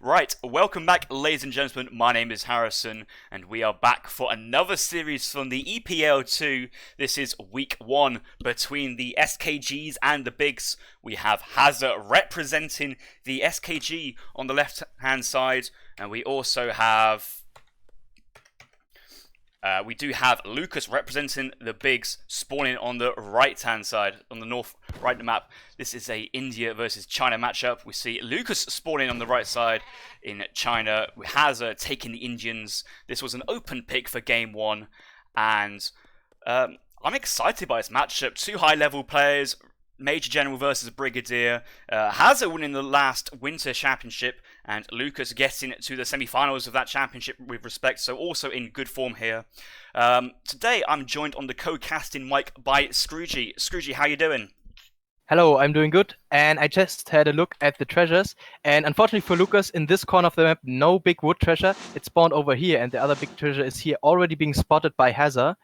Right, welcome back, ladies and gentlemen. My name is Harrison, and we are back for another series from the EPL2. This is week 1 between the SKGs and the Bigs. We have Hazza representing the SKG on the left-hand side, and we also have Lucas representing the Bigs, spawning on the right-hand side, on the north right of the map. This is a India versus China matchup. We see Lucas spawning on the right side in China. Hazza taking the Indians. This was an open pick for game 1, and I'm excited by this matchup. Two high-level players, Major General versus Brigadier. Hazza winning the last Winter Championship, and Lucas getting to the semi-finals of that championship with respect, so also in good form here. Today I'm joined on the co-casting mic by Scroogey. Scroogey, how you doing? Hello, I'm doing good, and I just had a look at the treasures, and unfortunately for Lucas, in this corner of the map, no big wood treasure. It spawned over here, and the other big treasure is here, already being spotted by Hazza.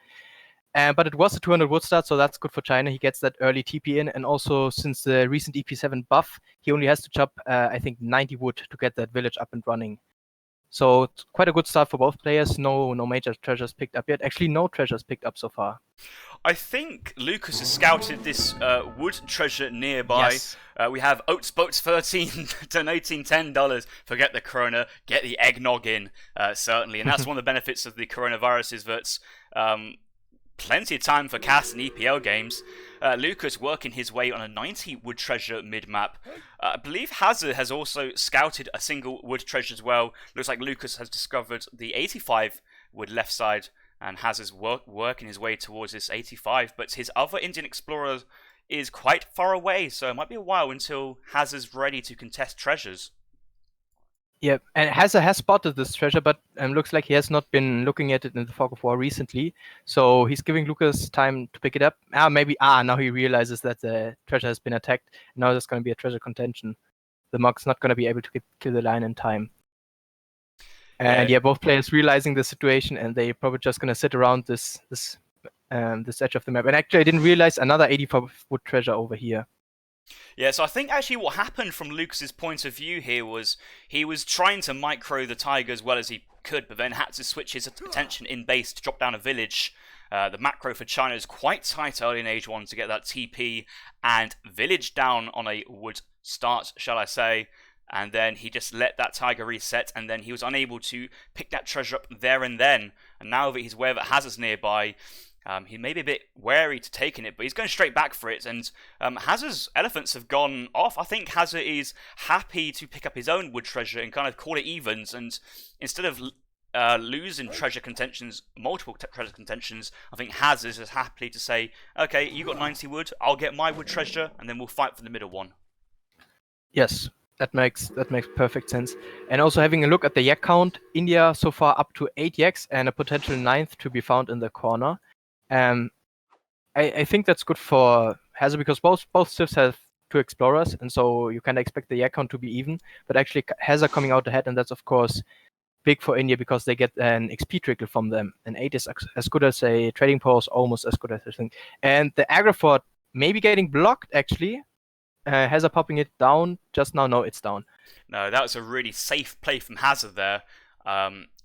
But it was a 200 wood start, so that's good for China. He gets that early TP in, and also since the recent EP7 buff, he only has to chop, I think, 90 wood to get that village up and running. So it's quite a good start for both players. No major treasures picked up yet. Actually, no treasures picked up so far. I think Lucas has scouted this wood treasure nearby. Yes. We have Oats Boats 13 donating $10. Forget the corona, get the eggnog in, certainly. And that's one of the benefits of the coronavirus is that plenty of time for cast and EPL games. Lucas working his way on a 90 wood treasure mid-map. I believe Hazza has also scouted a single wood treasure as well. Looks like Lucas has discovered the 85 wood left side, and Hazza's working his way towards this 85. But his other Indian explorer is quite far away, so it might be a while until Hazza's ready to contest treasures. Yeah, and Hazza has spotted this treasure, but looks like he has not been looking at it in the fog of war recently. So he's giving Lucas time to pick it up. Now he realizes that the treasure has been attacked. Now there's going to be a treasure contention. The Mog's not going to be able to kill the line in time. And both players realizing the situation, and they're probably just going to sit around this edge of the map. And actually, I didn't realize another 85 wood treasure over here. Yeah, so I think actually what happened from Lucas's point of view here was he was trying to micro the tiger as well as he could, but then had to switch his attention in base to drop down a village. The macro for China is quite tight early in Age 1 to get that TP and village down on a wood start, shall I say. And then he just let that tiger reset, and then he was unable to pick that treasure up there and then. And now that he's aware that Hazza's nearby, he may be a bit wary to taking it, but he's going straight back for it. And Hazza's elephants have gone off. I think Hazza is happy to pick up his own wood treasure and kind of call it evens. And instead of losing treasure contentions, multiple treasure contentions, I think Hazza is just happy to say, okay, you got 90 wood, I'll get my wood treasure, and then we'll fight for the middle one. Yes. That makes perfect sense. And also having a look at the yak count, India so far up to 8 yaks and a potential 9th to be found in the corner. I think that's good for Hazza because both civs have 2 explorers, and so you can expect the yak count to be even. But actually Hazza coming out ahead, and that's of course big for India because they get an XP trickle from them. And 8 is as good as a trading post, almost as good as I think. And the aggro fort maybe getting blocked actually. Hazza popping it down just now. No, it's down. No, that was a really safe play from Hazza there.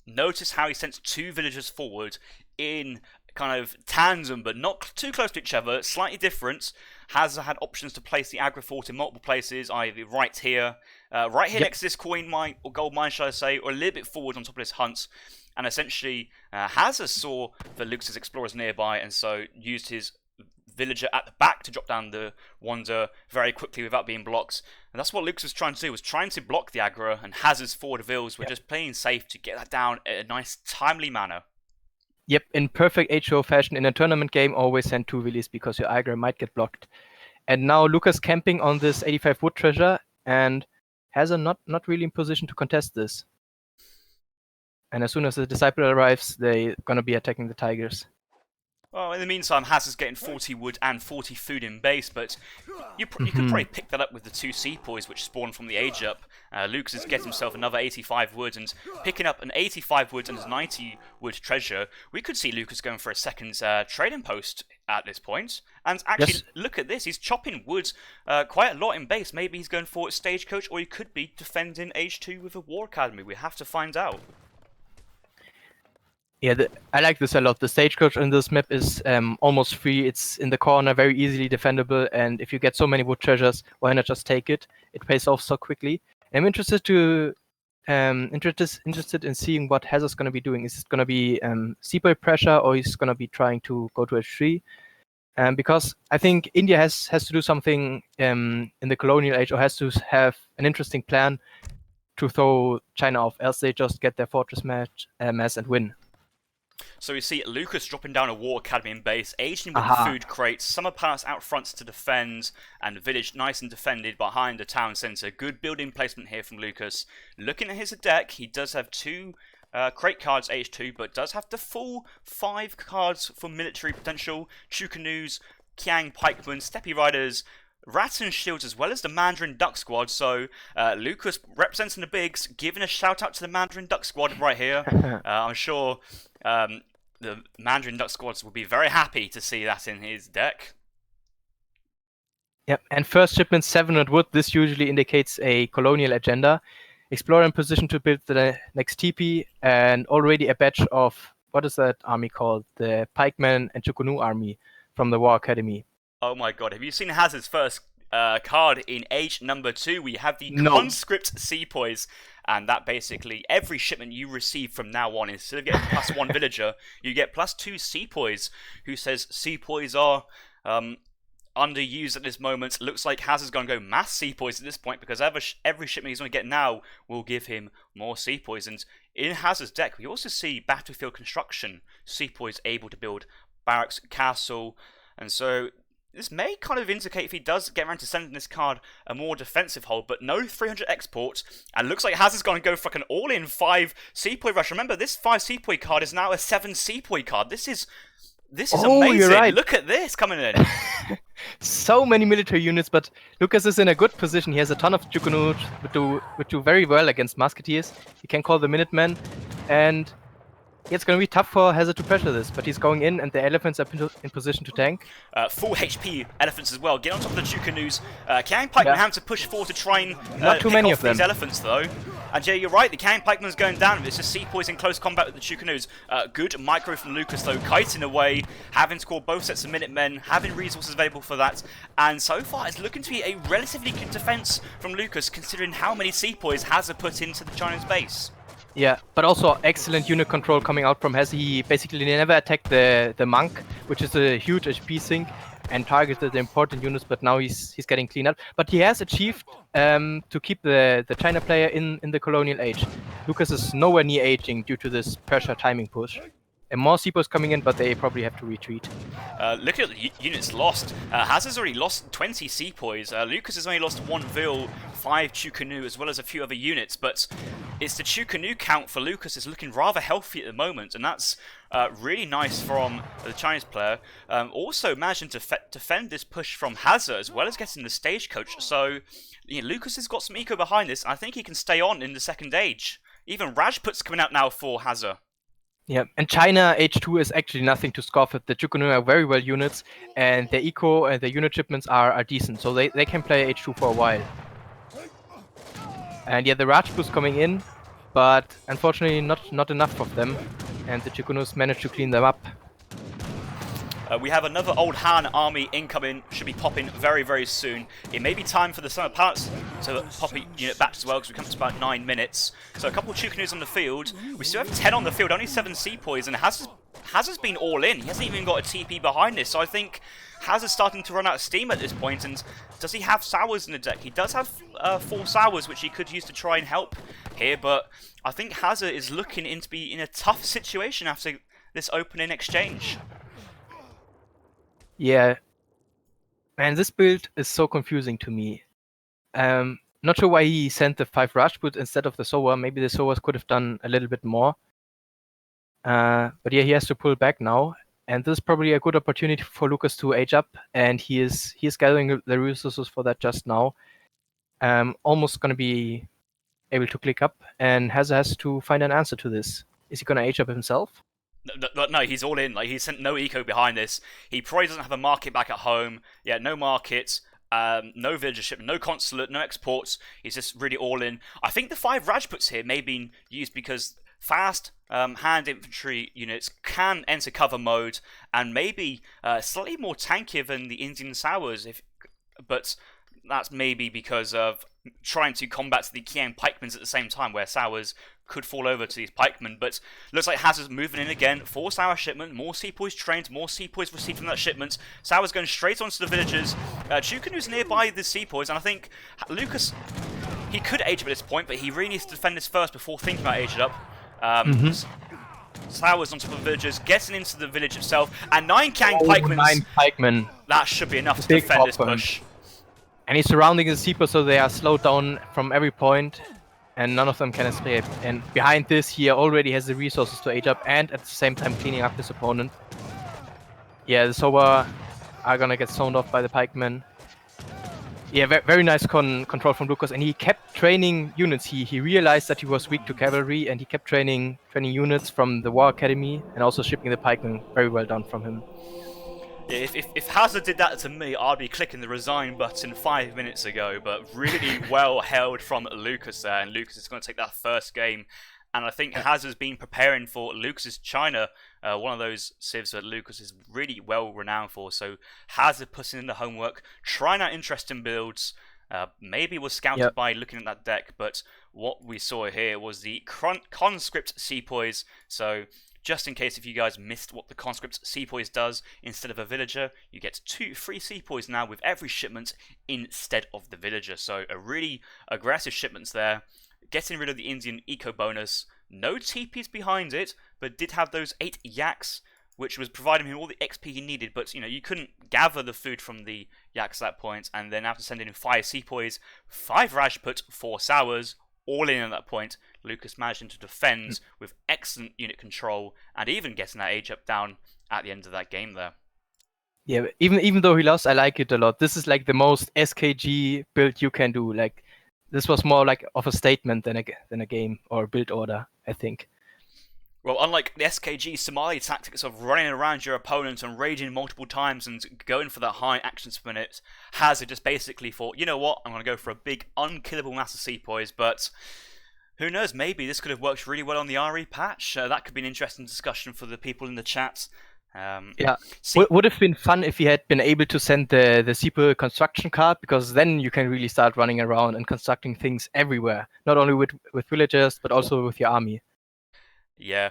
Notice how he sent 2 villagers forward in kind of tandem, but not too close to each other, slightly different. Hazza had options to place the aggro fort in multiple places, either right here next to this coin mine, or gold mine, shall I say, or a little bit forward on top of this hunt. And essentially, Hazza saw the Lucas's explorers nearby, and so used his villager at the back to drop down the wander very quickly without being blocked. And that's what Lucas was trying to do, was trying to block the aggro, and Hazza's forward vills were just playing safe to get that down in a nice, timely manner. Yep, in perfect HO fashion, in a tournament game, always send 2 villies because your aggro might get blocked. And now Lucas camping on this 85 wood treasure, and Hazza not really in position to contest this. And as soon as the Disciple arrives, they're going to be attacking the tigers. Well, in the meantime, Hazza's getting 40 wood and 40 food in base, but you could probably pick that up with the 2 sepoys which spawn from the age up. Lucas is getting himself another 85 wood and picking up an 85 wood and a 90 wood treasure. We could see Lucas going for a second trading post at this point. And actually, look at this. He's chopping wood quite a lot in base. Maybe he's going for a stagecoach, or he could be defending age 2 with a war academy. We have to find out. Yeah, I like this a lot. The stagecoach in this map is almost free. It's in the corner, very easily defendable, and if you get so many wood treasures, why not just take it? It pays off so quickly. I'm interested in seeing what Hazza's going to be doing. Is it going to be sepoy pressure, or is going to be trying to go to H3? Because I think India has to do something in the colonial age, or has to have an interesting plan to throw China off, else they just get their fortress mass and win. So we see Lucas dropping down a war academy in base, Asian with the food crates, Summer Palace out front to defend, and the village nice and defended behind the town centre. Good building placement here from Lucas. Looking at his deck, he does have 2 crate cards H2, but does have the full 5 cards for military potential. Chu canoes, Kiang pikemen, steppe riders, Rats and Shields, as well as the Mandarin Duck Squad. So Lucas representing the bigs, giving a shout out to the Mandarin Duck Squad right here. I'm sure the Mandarin Duck Squads will be very happy to see that in his deck. Yep, and first shipment 700 wood. This usually indicates a colonial agenda. Explorer in position to build the next teepee, and already a batch of, what is that army called? The Pikemen and Chukunu army from the War Academy. Oh my god, have you seen Hazza's first card in age number 2? We have the conscript sepoys, and that basically every shipment you receive from now on, instead of getting +1 villager, you get +2 sepoys, who says sepoys are underused at this moment. Looks like Hazza's going to go mass sepoys at this point, because every shipment he's going to get now will give him more sepoys. And in Hazza's deck, we also see battlefield construction, sepoys able to build barracks, castle, and so this may kind of indicate, if he does get around to sending this card, a more defensive hold, but no 300 export, and looks like Hazza's going to go for like an all-in 5 sepoy rush. Remember, this 5 sepoy card is now a 7 sepoy card. This is amazing. You're right. Look at this coming in. So many military units, but Lucas is in a good position. He has a ton of Chukunu, which do very well against musketeers. He can call the Minutemen, and it's going to be tough for Hazza to pressure this, but he's going in, and the elephants are in position to tank. Full HP elephants as well. Get on top of the Chukanoos. Kiang Pikemen have to push forward to try and not too many of them. These elephants, though. And yeah, you're right, the Kiang Pikemen's going down. It's just sepoys in close combat with the Chukanoos. Good micro from Lucas, though, kiting away, having to call both sets of Minutemen, having resources available for that. And so far, it's looking to be a relatively good defense from Lucas, considering how many sepoys Hazza put into the Chinese base. Yeah, but also excellent unit control coming out from Hazza. He basically never attacked the monk, which is a huge HP sink, and targeted the important units, but now he's getting cleaned up. But he has achieved to keep the China player in the colonial age. Lucas is nowhere near aging due to this pressure timing push. And more sepoys coming in, but they probably have to retreat. Look at the units lost. Hazza's already lost 20 sepoys. Lucas has only lost 1 Vil, 5 Chukanu, as well as a few other units. But it's the Chukanu count for Lucas is looking rather healthy at the moment, and that's really nice from the Chinese player. Also managing to defend this push from Hazza, as well as getting the stagecoach. So Lucas has got some eco behind this. I think he can stay on in the second age. Even Rajput's coming out now for Hazza. Yeah, and China H2 is actually nothing to scoff at. The Chukunu are very well units, and their eco and their unit shipments are decent, so they can play H2 for a while. And yeah, the Rajputs coming in, but unfortunately not enough of them, and the Chukunus managed to clean them up. We have another Old Han army incoming, should be popping very, very soon. It may be time for the Summer Palace to pop a unit back as well, because we come to about 9 minutes. So a couple of Chukanus on the field. We still have 10 on the field, only 7 sepoys, and Hazza's been all in. He hasn't even got a TP behind this, so I think Hazza's starting to run out of steam at this point. And does he have Sours in the deck? He does have 4 Sours, which he could use to try and help here, but I think Hazza is looking to be in a tough situation after this opening exchange. Yeah, and this build is so confusing to me. Not sure why he sent the 5 Rajput instead of the Sowa. Maybe the Sowas could have done a little bit more. But yeah, he has to pull back now. And this is probably a good opportunity for Lucas to age up, and he is gathering the resources for that just now. Almost going to be able to click up, and Hazza has to find an answer to this. Is he going to age up himself? No, he's all in. Like, he sent no eco behind this. He probably doesn't have a market back at home. Yeah, no markets, no villager shipment, no consulate, no exports. He's just really all in. I think the 5 Rajputs here may have been used because fast hand infantry units can enter cover mode and maybe slightly more tankier than the Indian Sours, but that's maybe because of trying to combat the Kiang pikemans at the same time, where Sours could fall over to these pikemen. But looks like Hazza's moving in again. 4 Sour shipment, more sepoys trained, more sepoys received from that shipment. Sour's going straight onto the villagers. Chukin is nearby the sepoys, and I think Lucas, he could age up at this point, but he really needs to defend this first before thinking about aging up. Sour's on top of the villagers, getting into the village itself, and 9 Kiang pikemans. 9 pikemen. That should be enough to defend this push. And he's surrounding the sepoys, so they are slowed down from every point, and none of them can escape. And behind this, he already has the resources to age up, and at the same time cleaning up his opponent. Yeah, the Soba are gonna get zoned off by the pikemen. Yeah, very nice control from Lucas, and he kept training units. He realized that he was weak to cavalry, and he kept training units from the War Academy, and also shipping the pikemen. Very well done from him. Yeah, if Hazza did that to me, I'd be clicking the resign button 5 minutes ago, but really well held from Lucas there, and Lucas is going to take that first game. And I think Hazza's been preparing for Lucas's China, one of those civs that Lucas is really well renowned for. So Hazza putting in the homework, trying out interesting builds. Maybe was scouted by looking at that deck, but what we saw here was the conscript sepoys. So just in case if you guys missed what the conscript sepoys does, instead of a villager, you get 2 free sepoys now with every shipment instead of the villager. So a really aggressive shipments there. Getting rid of the Indian eco bonus. No TPs behind it, but did have those 8 yaks, which was providing him all the XP he needed. But you couldn't gather the food from the yaks at that point, and then after sending in 5 sepoys, 5 Rajput, 4 Sours, all in at that point. Lucas managing to defend with excellent unit control, and even getting that age up down at the end of that game there. Yeah, even though he lost, I like it a lot. This is like the most SKG build you can do. Like, this was more like of a statement than a game or build order, I think. Well, unlike the SKG Somali tactics of running around your opponent and raging multiple times and going for that high actions per minute, Hazza just basically thought, you know what, I'm going to go for a big unkillable mass of sepoys, but who knows, maybe this could have worked really well on the RE patch. That could be an interesting discussion for the people in the chat. Would have been fun if he had been able to send the Sepo construction card, because then you can really start running around and constructing things everywhere, not only with villagers but also with your army. Yeah,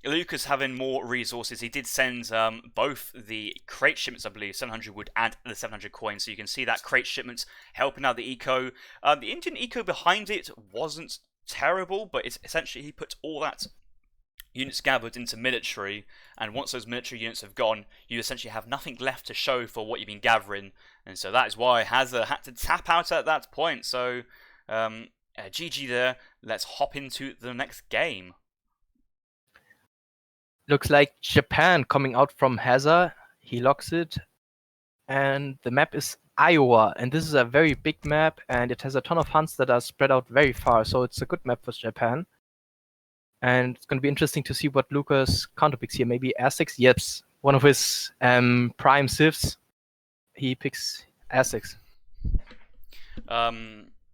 Lucas having more resources, he did send both the crate shipments, I believe, 700 wood and the 700 coins, so you can see that crate shipments helping out the eco. The Indian eco behind it wasn't terrible, but it's essentially he put all that units gathered into military, and once those military units have gone, you essentially have nothing left to show for what you've been gathering, and so that is why Hazza had to tap out at that point. So GG there. Let's hop into the next game. Looks like Japan coming out from Hazza. He locks it, and the map is Iowa, and this is a very big map, and it has a ton of hunts that are spread out very far, so it's a good map for Japan. And it's going to be interesting to see what Lucas counterpicks here. Maybe Aztecs? Yes, one of his prime civs. He picks Aztecs.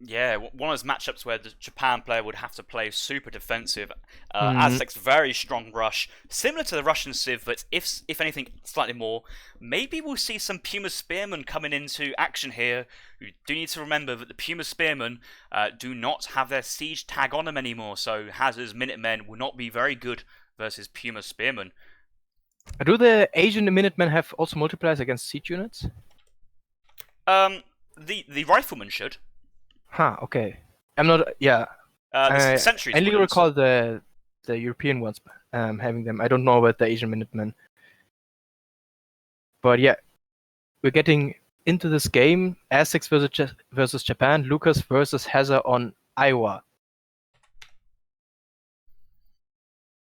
Yeah, one of those matchups where the Japan player would have to play super defensive. Aztec's very strong rush, similar to the Russian civ, but if anything, slightly more. Maybe we'll see some Puma Spearmen coming into action here. You do need to remember that the Puma Spearmen do not have their siege tag on them anymore, so Hazza's Minutemen will not be very good versus Puma Spearmen. Do the Asian Minutemen have also multipliers against siege units? The Riflemen should. Okay. I'm not. Yeah. Centuries. I only recall the European ones having them. I don't know about the Asian Minutemen. But yeah, we're getting into this game. Aztecs versus Japan. Lucas versus Hazza on Iowa.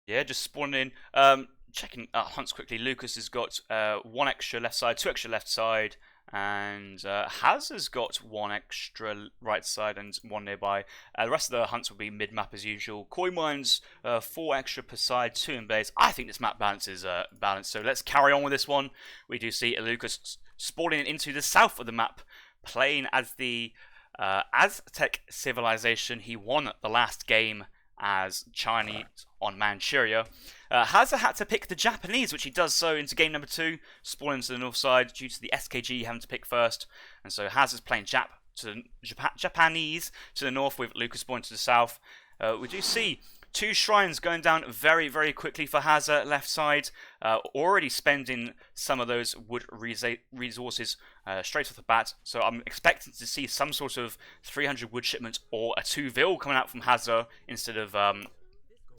Yeah, just spawning in. checking hunts quickly. Lucas has got 1 extra left side, 2 extra left side, and Hazza's got 1 extra right side and 1 nearby. The rest of the hunts will be mid-map as usual. Coin mines, 4 extra per side, 2 in base. I think this map balance is balanced, so let's carry on with this one. We do see Lucas spawning into the south of the map, playing as the Aztec civilization. He won the last game as Chinese on Manchuria. Hazza had to pick the Japanese, which he does so into game number 2, spawning to the north side due to the SKG having to pick first. And so Hazza's playing Japanese to the north with Lucas spawning to the south. We do see 2 shrines going down very, very quickly for Hazza left side, already spending some of those wood resources straight off the bat. So I'm expecting to see some sort of 300 wood shipment or a 2 vil coming out from Hazza instead of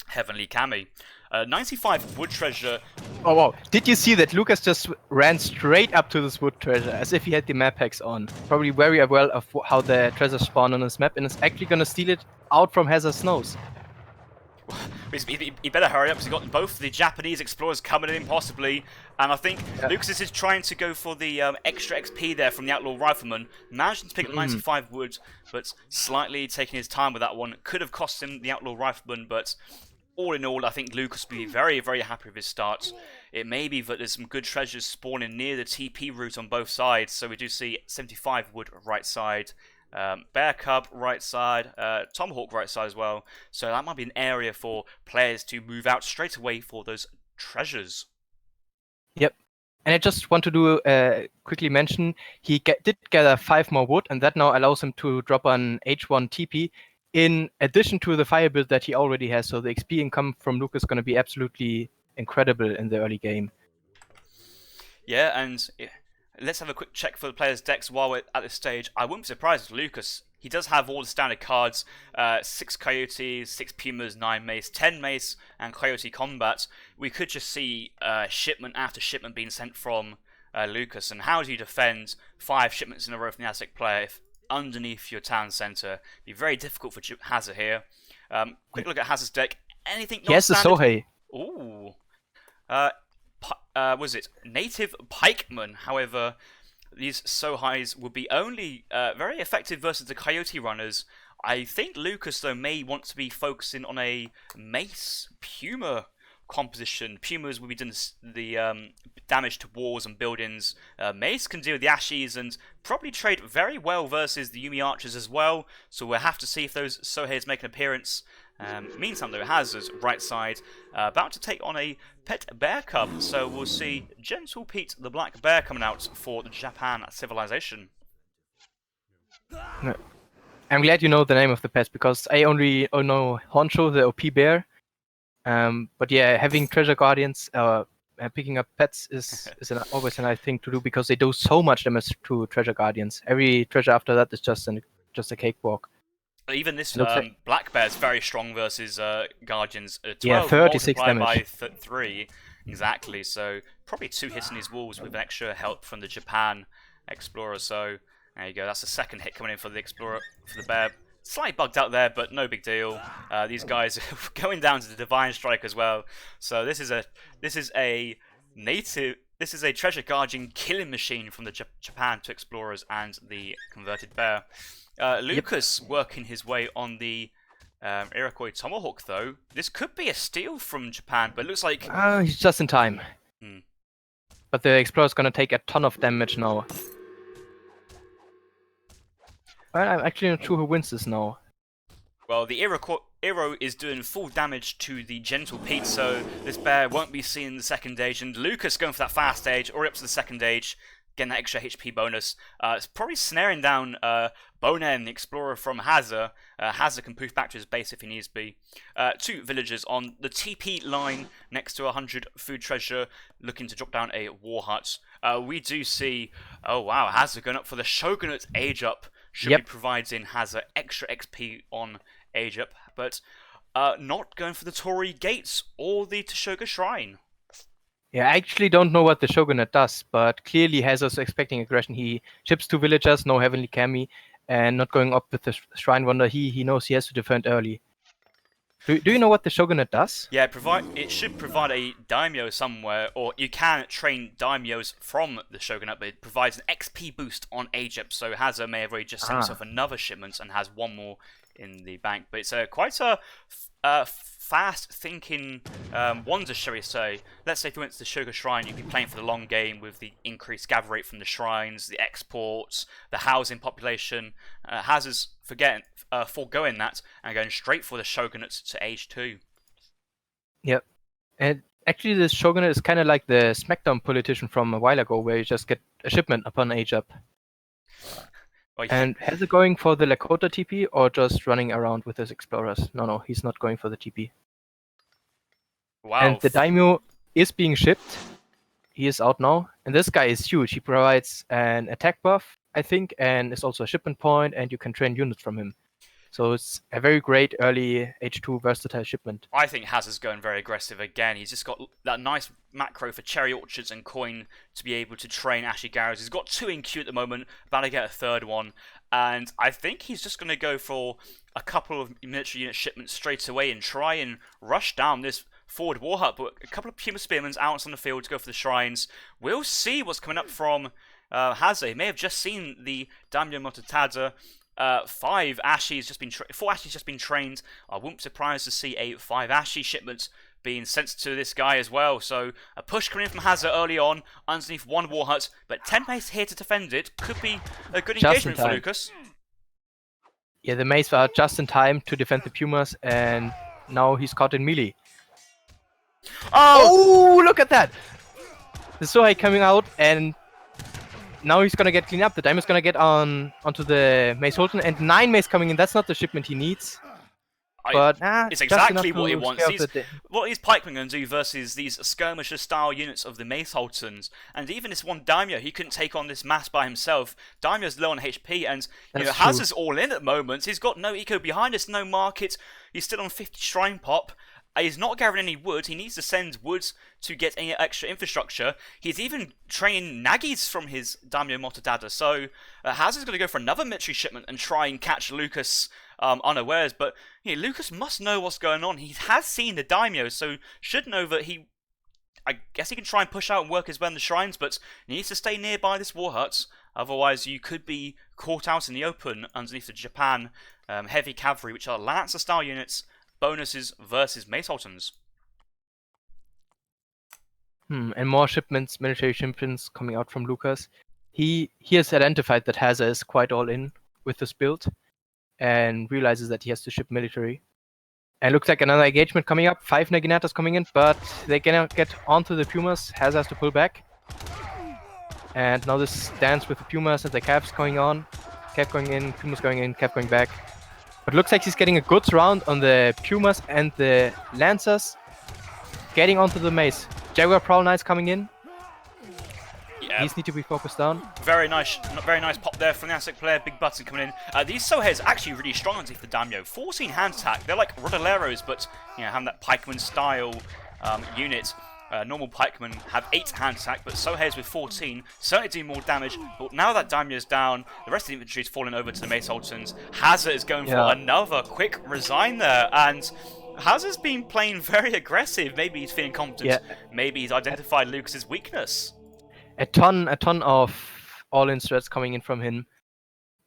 Heavenly Kami. 95 wood treasure. Oh wow, did you see that Lucas just ran straight up to this wood treasure as if he had the map packs on? Probably very aware of how the treasures spawn on this map and is actually gonna steal it out from Hazza's nose. He better hurry up because he got both the Japanese explorers coming in possibly, and I think Lucas is trying to go for the extra XP there from the Outlaw Rifleman, managing to pick up 95 wood, but slightly taking his time with that one. Could have cost him the Outlaw Rifleman, but all in all, I think Lucas will be very, very happy with his start. It may be that there's some good treasures spawning near the TP route on both sides, so we do see 75 wood right side, Bear Cub right side, Tomahawk right side as well. So that might be an area for players to move out straight away for those treasures. Yep. And I just want to do quickly mention, he did gather 5 more wood, and that now allows him to drop an H1 TP in addition to the fire build that he already has. So the XP income from Lucas is going to be absolutely incredible in the early game. Yeah, and let's have a quick check for the players' decks while we're at this stage. I wouldn't be surprised if Lucas, he does have all the standard cards, 6 Coyotes, 6 Pumas, 9 Mace, 10 Mace, and Coyote Combat. We could just see shipment after shipment being sent from Lucas. And how do you defend 5 shipments in a row from the Aztec player if underneath your town centre? Be very difficult for Hazza here. Quick look at Hazza's deck. Anything not Yes, the standard? Sohei. Was it Native Pikemen? However, these Sohais would be only very effective versus the Coyote runners. I think Lucas, though, may want to be focusing on a Mace Puma composition. Pumas will be doing the damage to walls and buildings. Mace can deal with the Ashes and probably trade very well versus the Yumi Archers as well. So we'll have to see if those Sohais make an appearance. Meantime, though, Hazza's right side about to take on a pet bear cub. So we'll see Gentle Pete the Black Bear coming out for the Japan civilization. No. I'm glad you know the name of the pet because I only know Honcho, the OP bear. But yeah, having treasure guardians, picking up pets is always a nice thing to do because they do so much damage to treasure guardians. Every treasure after that is just a cakewalk. Even this black bear is very strong versus guardians. 12 yeah, 36 damage by 3, exactly. So probably 2 hits in his walls with extra help from the Japan explorer. So there you go. That's the second hit coming in for the explorer for the bear. Slightly bugged out there, but no big deal. These guys are going down to the Divine Strike as well. So this is a treasure guarding killing machine from the Japan to explorers and the converted bear. Lucas working his way on the Iroquois Tomahawk though. This could be a steal from Japan, but it looks like he's just in time. But the explorer's gonna take a ton of damage now. I'm actually not sure who wins this now. Well, the Iro is doing full damage to the Gentle Pete, so this bear won't be seen the second stage. And Lucas going for that fast stage, or up to the second stage, getting that extra HP bonus. It's probably snaring down Bonen, the explorer from Hazza. Hazza can poof back to his base if he needs to be. 2 villagers on the TP line next to 100 food treasure, looking to drop down a war hut. We do see, oh wow, Hazza going up for the Shogunate age up. Should be providing Hazza extra XP on age up, but not going for the Torii Gates or the Toshoga Shrine. Yeah, I actually don't know what the Shogunate does, but clearly Hazza's expecting aggression. He chips 2 villagers, no Heavenly Kami, and not going up with the Shrine Wonder. He knows he has to defend early. Do you know what the Shogunate does? Yeah, it should provide a daimyo somewhere, or you can train daimyos from the shogunate, but it provides an XP boost on Egypt. So Hazza may have already just sent himself another shipment and has one more in the bank. But it's quite a fast-thinking wonder, shall we say. Let's say if you went to the Sugar Shrine, you'd be playing for the long game with the increased gather rate from the shrines, the exports, the housing population. Hazza's foregoing that and going straight for the shogunate to age 2. Yep. And actually, this Shogunate is kind of like the SmackDown politician from a while ago, where you just get a shipment upon age up. Oh, yeah. And has it going for the Lakota TP or just running around with his explorers? No, he's not going for the TP. Wow. And the daimyo is being shipped. He is out now. And this guy is huge. He provides an attack buff, I think, and is also a shipment point, and you can train units from him. So it's a very great early H2 versatile shipment. I think Hazza's going very aggressive again. He's just got that nice macro for Cherry Orchards and Coin to be able to train Ashy Garrows. He's got 2 in queue at the moment, about to get a 3rd one. And I think he's just going to go for a couple of military unit shipments straight away and try and rush down this forward war hut. But a couple of Puma Spearmen out on the field to go for the shrines. We'll see what's coming up from Hazza. He may have just seen the Daimyo Mototada. 4 Ashies just been trained. I wouldn't be surprised to see a 5 Ashie shipment being sent to this guy as well. So a push coming in from Hazza early on underneath 1 war hut, but 10 mace here to defend it. Could be a good engagement for Lucas. Yeah, the mace are just in time to defend the Pumas, and now he's caught in melee. Oh, look at that! The Sohei coming out, and now he's gonna get cleaned up. The Daimyo's gonna get onto the Mace Holton, and 9 mace coming in. That's not the shipment he needs. But it's exactly what he wants. What these pikemen going to do versus these skirmisher style units of the Mace Holtons, and even this one Daimyo, he couldn't take on this mass by himself. Daimyo's low on HP, and Hazza's all in at the moment. He's got no eco behind us, no market. He's still on 50 shrine pop. He's not gathering any wood. He needs to send wood to get any extra infrastructure. He's even training Nagis from his Daimyo Motodada. So Hazza's going to go for another military shipment and try and catch Lucas unawares. But Lucas must know what's going on. He has seen the Daimyo, so should know that I guess he can try and push out and work his way in the shrines, but he needs to stay nearby this war hut. Otherwise, you could be caught out in the open underneath the Japan heavy cavalry, which are Lancer-style units. Bonuses versus Mace Holtons. And more shipments, military shipments coming out from Lucas. He has identified that Hazza is quite all in with this build and realizes that he has to ship military. And looks like another engagement coming up. 5 Naginatas coming in, but they cannot get onto the Pumas. Hazza has to pull back. And now this dance with the Pumas and the Cavs going on. Cav going in, Pumas going in, Cav going back. But looks like he's getting a good round on the Pumas and the Lancers. Getting onto the mace. Jaguar Prowl Knights coming in. Yeah. These need to be focused down. Very nice pop there from the Aztec player. Big button coming in. These Sohei's actually really strong underneath the Daimyo. 14 hand attack. They're like Rodoleros, but having that pikeman style unit. Normal pikemen have 8 hand attack, but Sohei's with 14 certainly do more damage. But now that Daimyo's down, the rest of the infantry is falling over to the Mace Holtons. Hazza is going for another quick resign there, and Hazza's been playing very aggressive. Maybe he's feeling confident. Yeah. Maybe he's identified Lucas's weakness. A ton of all-in strats coming in from him,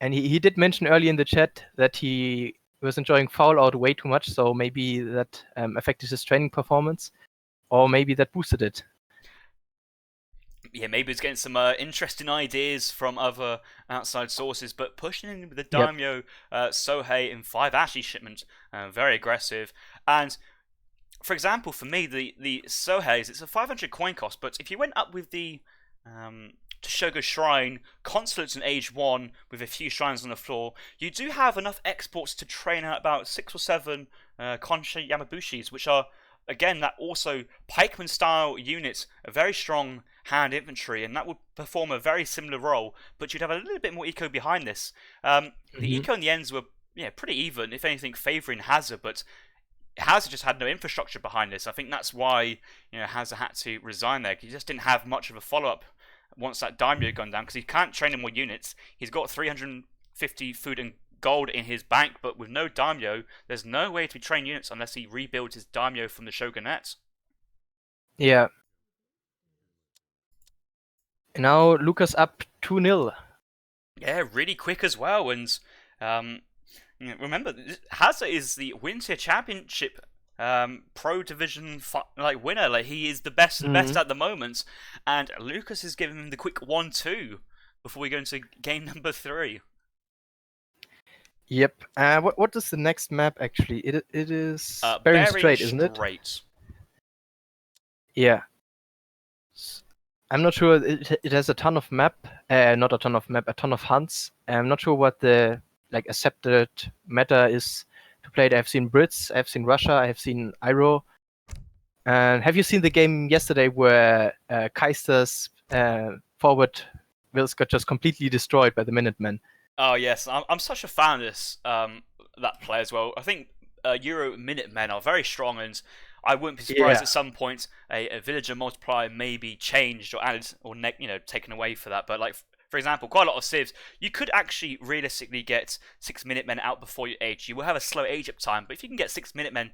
and he did mention early in the chat that he was enjoying Foul Out way too much, so maybe that affected his training performance. Or maybe that boosted it. Yeah, maybe it's getting some interesting ideas from other outside sources, but pushing in with the Daimyo, Sohei, and 5 Ashie shipment, very aggressive. And for example, for me, the Sohei's, it's a 500 coin cost, but if you went up with the Toshoga Shrine, Consulates in Age 1 with a few shrines on the floor, you do have enough exports to train out about 6 or 7 Konsha Yamabushis, which are again, that also pikeman-style units, a very strong hand infantry, and that would perform a very similar role, but you'd have a little bit more eco behind this. The eco in the ends were pretty even, if anything, favouring Hazza, but Hazza just had no infrastructure behind this. I think that's why Hazza had to resign there, because he just didn't have much of a follow-up once that Daimyo had gone down, because he can't train in more units. He's got 350 food and gold in his bank, but with no daimyo, there's no way to train units unless he rebuilds his daimyo from the shogunate. Yeah. And now Lucas up 2-0. Yeah, really quick as well. And remember, Hazza is the Winter Championship Pro Division winner. Like, he is the best of the best at the moment. And Lucas is giving him the quick 1-2 before we go into game number 3. Yep. What is the next map actually? It is Bering Strait, isn't it? Yeah. I'm not sure. It has a ton of map, not a ton of map, a ton of hunts. I'm not sure what the accepted meta is to play it. I've seen Brits, I've seen Russia, I have seen Iro. And have you seen the game yesterday where Keister's forward Wills got just completely destroyed by the Minutemen? Oh yes, I'm such a fan of this that play as well. I think Euro Minutemen are very strong, and I wouldn't be surprised at some point a villager multiplier may be changed or added or taken away for that. But for example, quite a lot of civs, you could actually realistically get 6 Minutemen out before your age. You will have a slow age up time, but if you can get 6 Minutemen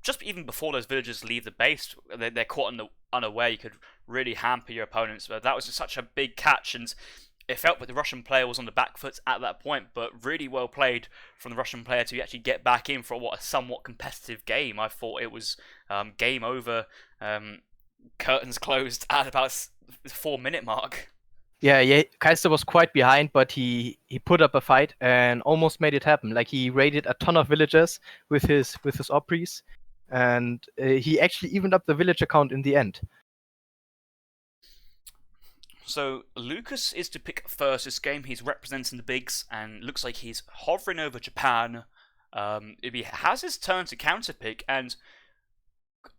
just even before those villagers leave the base, they're caught unaware, you could really hamper your opponents. But that was just such a big catch, and it felt like the Russian player was on the back foot at that point, but really well played from the Russian player to actually get back in for a somewhat competitive game. I thought it was game over, curtains closed at about 4-minute mark. Yeah, Keister was quite behind, but he put up a fight and almost made it happen. Like, he raided a ton of villagers with his Opries, and he actually evened up the villager count in the end. So Lucas is to pick first this game. He's representing the bigs and looks like he's hovering over Japan. He has his turn to counterpick, and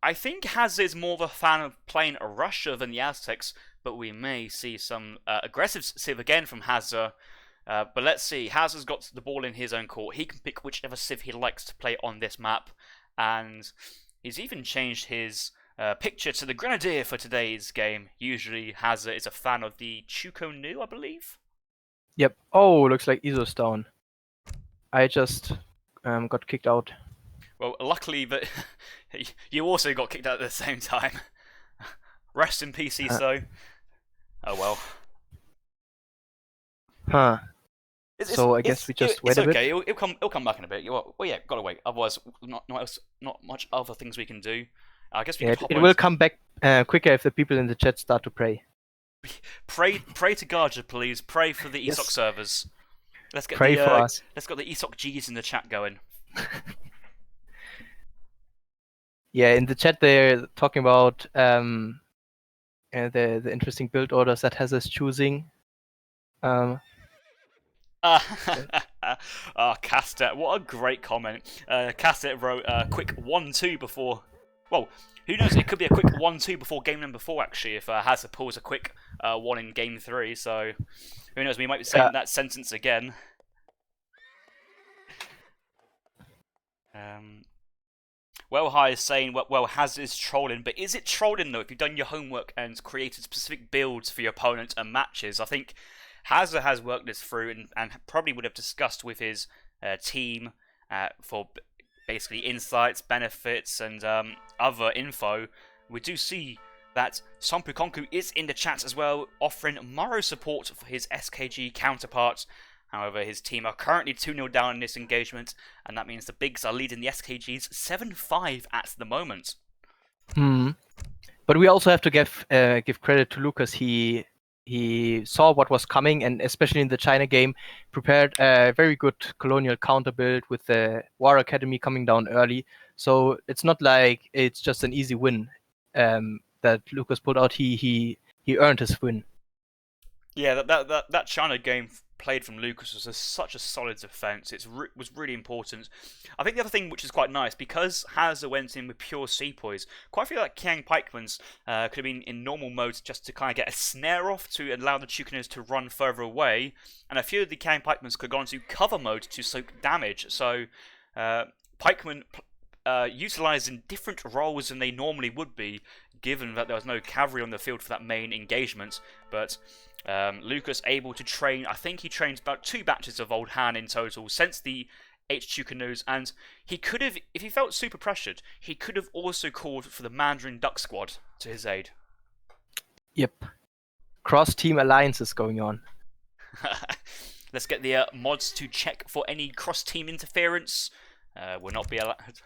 I think Hazza is more of a fan of playing Russia than the Aztecs, but we may see some aggressive civ again from Hazza. But let's see. Hazza's got the ball in his own court. He can pick whichever civ he likes to play on this map, and he's even changed his picture to the Grenadier for today's game. Usually Hazza is a fan of the Chuko Nu, I believe. Yep. Oh, looks like Iso's down. I just got kicked out. Well, luckily that you also got kicked out at the same time. Rest in peace, ESO. Oh well. Huh. So I guess we just wait a bit. It's okay. It'll come back in a bit. Well, yeah, gotta wait. Otherwise, not much other things we can do. I guess we can it will come back quicker if the people in the chat start to pray. Pray to Garja, please. Pray for the ESOC servers. Let's get pray for us. Let's get the ESOC G's in the chat going. Yeah, in the chat they're talking about the interesting build orders that Hazza's choosing. Caster, what a great comment. Caster wrote quick 1-2 before. Well, who knows? It could be a quick 1-2 before game number 4 actually. If Hazza pulls a quick 1 in game 3, so who knows? We might be saying that sentence again. Well, High is saying, well, Hazza is trolling, but is it trolling though if you've done your homework and created specific builds for your opponent and matches? I think Hazza has worked this through and probably would have discussed with his team for basically insights, benefits, and other info. We do see that Sompu Konku is in the chat as well, offering Morrow support for his SKG counterpart. However, his team are currently 2-0 down in this engagement, and that means the Bigs are leading the SKGs 7-5 at the moment. But we also have to give credit to Lucas. He saw what was coming, and especially in the China game, prepared a very good colonial counter build with the War Academy coming down early. So it's not like it's just an easy win that Lucas pulled out. He earned his win. Yeah, that China game played from Lucas was such a solid defense. It was really important. I think the other thing which is quite nice, because Hazza went in with pure sepoys, quite a few like Kiang Pikemans could have been in normal mode just to kind of get a snare off to allow the Chukanos to run further away, and a few of the Kiang Pikemans could go into cover mode to soak damage. So Pikemen utilised in different roles than they normally would be, given that there was no cavalry on the field for that main engagement. But Lucas able to train, I think he trains about 2 batches of Old Hand in total since the HQ canoes, and he could have, if he felt super pressured, he could have also called for the Mandarin Duck Squad to his aid. Yep. Cross-team alliances going on. Let's get the mods to check for any cross-team interference. Will not be allowed.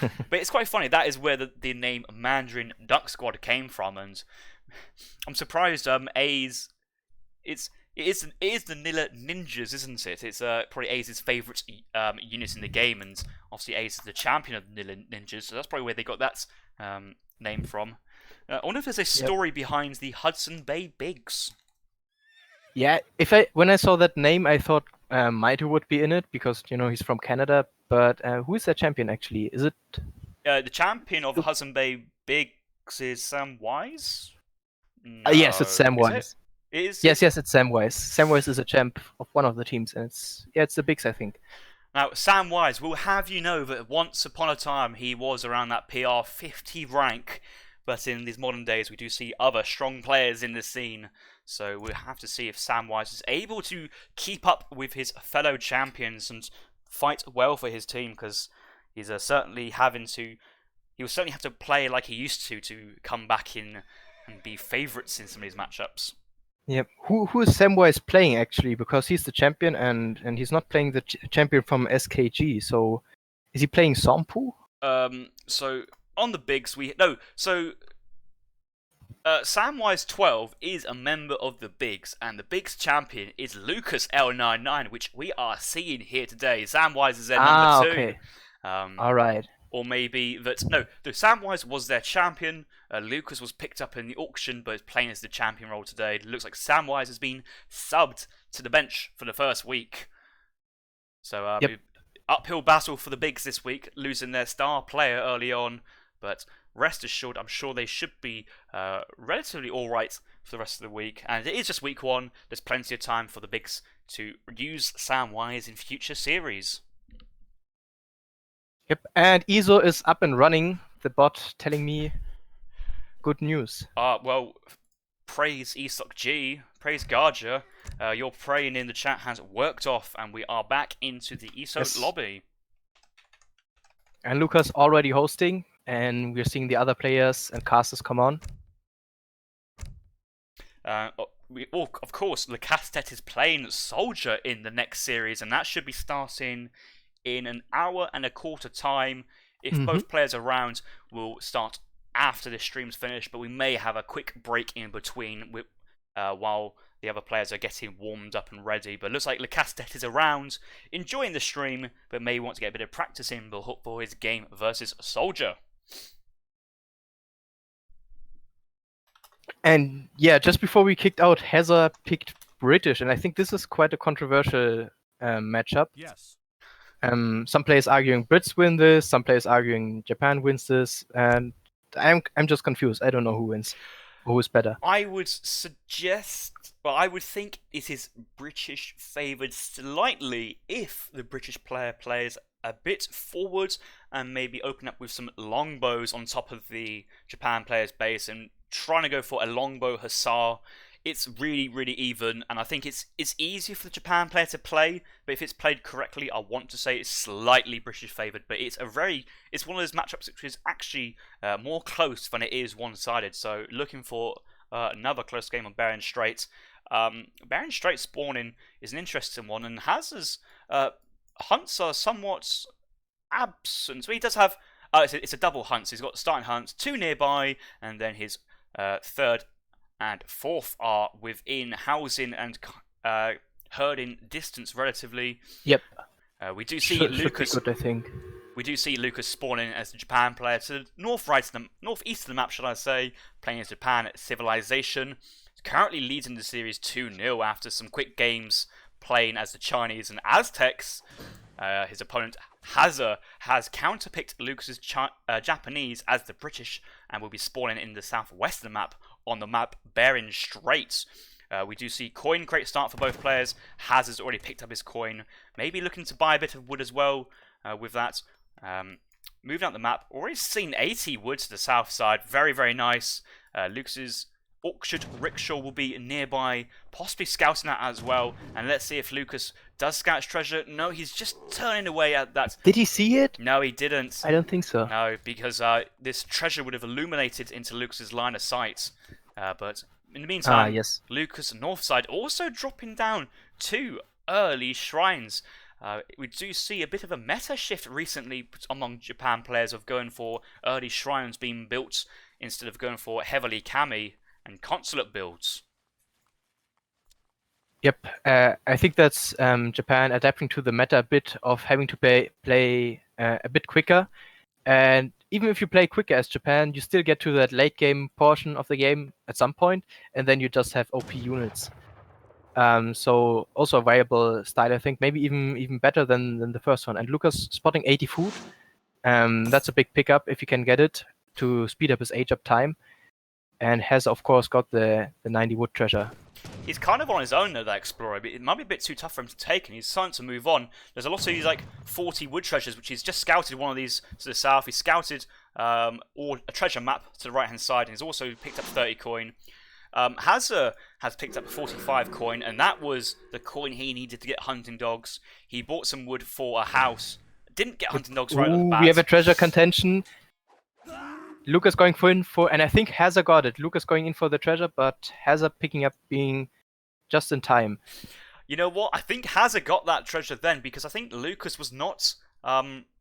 But it's quite funny, that is where the name Mandarin Duck Squad came from, and I'm surprised A's it is the Nilla Ninjas, isn't it? It's probably A's favourite unit in the game, and obviously A's is the champion of the Nilla Ninjas, so that's probably where they got that name from. I wonder if there's a story behind the Hudson Bay Bigs. Yeah, when I saw that name, I thought Maito would be in it because he's from Canada. But who is their champion actually? Is it the champion of the Hudson Bay Bigs is Sam Wise? No. Yes, it's Sam Wise. Yes, it's Sam Wise. Sam Wise is a champ of one of the teams, and it's the Bigs, I think. Now, Sam Wise will have you know that once upon a time he was around that PR 50 rank, but in these modern days we do see other strong players in the scene. So we'll have to see if Sam Wise is able to keep up with his fellow champions and fight well for his team, because he's certainly he will certainly have to play like he used to come back in and be favourites in some of these matchups. Yep. Who is Sam Wise playing actually? Because he's the champion and he's not playing the champion from SKG. So is he playing Sompu? So on the Bigs Samwise 12 is a member of the Bigs, and the Bigs champion is Lucas L99, which we are seeing here today. Samwise is their number 2. Okay. All right. Or maybe Samwise was their champion. Lucas was picked up in the auction, but is playing as the champion role today. It looks like Samwise has been subbed to the bench for the first week. So uphill battle for the Bigs this week, losing their star player early on, but rest assured, I'm sure they should be relatively alright for the rest of the week. And it is just week 1. There's plenty of time for the Bigs to use Samwise in future series. Yep, and ESO is up and running. The bot telling me good news. Well, praise ESOC G, praise Garja. Your praying in the chat has worked off, and we are back into the ESOC lobby. And Lucas already hosting, and we're seeing the other players and casters come on. Of course, Lacastet is playing Soldier in the next series, and that should be starting in an hour and a quarter time. If both players are around, we'll start after the stream's finished, but we may have a quick break in between while the other players are getting warmed up and ready. But it looks like Lacastet is around, enjoying the stream, but may want to get a bit of practice in for his game versus Soldier. And yeah, just before we kicked out, Hazza picked British, and I think this is quite a controversial matchup. Yes. Some players arguing Brits win this, some players arguing Japan wins this, and I'm just confused. I don't know who wins, or who's better. I would I would think it is British favoured slightly if the British player plays a bit forward and maybe open up with some longbows on top of the Japan player's base and trying to go for a longbow hussar. It's really, really even, and I think it's easier for the Japan player to play, but if it's played correctly, I want to say it's slightly British favoured, but it's one of those matchups which is actually more close than it is one-sided, so looking for another close game on Bering Strait. Bering Strait spawning is an interesting one, and Hazza's hunts are somewhat absent. So he does have, it's a double hunt, so he's got starting hunts, 2 nearby, and then his third and fourth are within housing and herding distance relatively. Yep. We do see Lucas. Should be good, I think. We do see Lucas spawning as the Japan player to the northeast of the map, should I say, playing as Japan Civilization. Currently leading the series 2-0 after some quick games playing as the Chinese and Aztecs. His opponent Hazza has counterpicked Lucas's Japanese as the British and will be spawning in the southwestern map on the map Bering Strait. We do see coin crate start for both players. Hazza's already picked up his coin, maybe looking to buy a bit of wood as well with that. Moving out the map, already seen 80 wood to the south side. Very, very nice. Lucas is Orchard Rickshaw will be nearby, possibly scouting that as well. And let's see if Lucas does scout treasure. No, he's just turning away at that. Did he see it? No, he didn't. I don't think so. No, because this treasure would have illuminated into Lucas's line of sight. But in the meantime, yes. Lucas Northside also dropping down 2 early shrines. We do see a bit of a meta shift recently among Japan players of going for early shrines being built instead of going for heavily kami and consulate builds. Yep, I think that's Japan adapting to the meta a bit of having to play a bit quicker. And even if you play quicker as Japan, you still get to that late game portion of the game at some point, and then you just have OP units. So also a viable style, I think, maybe even better than the first one. And Lucas spotting 80 food, that's a big pickup if you can get it to speed up his age up time. And has, of course, got the 90 wood treasure. He's kind of on his own though, that explorer. But it might be a bit too tough for him to take, and he's starting to move on. There's a lot of these like 40 wood treasures, which he's just scouted one of these to the south. He's scouted or a treasure map to the right hand side, and he's also picked up 30 coin. Hazza has picked up 45 coin, and that was the coin he needed to get hunting dogs. He bought some wood for a house. Didn't get hunting dogs right off the bat. We have a treasure contention. Lucas going for, and I think Hazza got it. Lucas going in for the treasure, but Hazza picking up being just in time. You know what? I think Hazza got that treasure then, because I think Lucas was not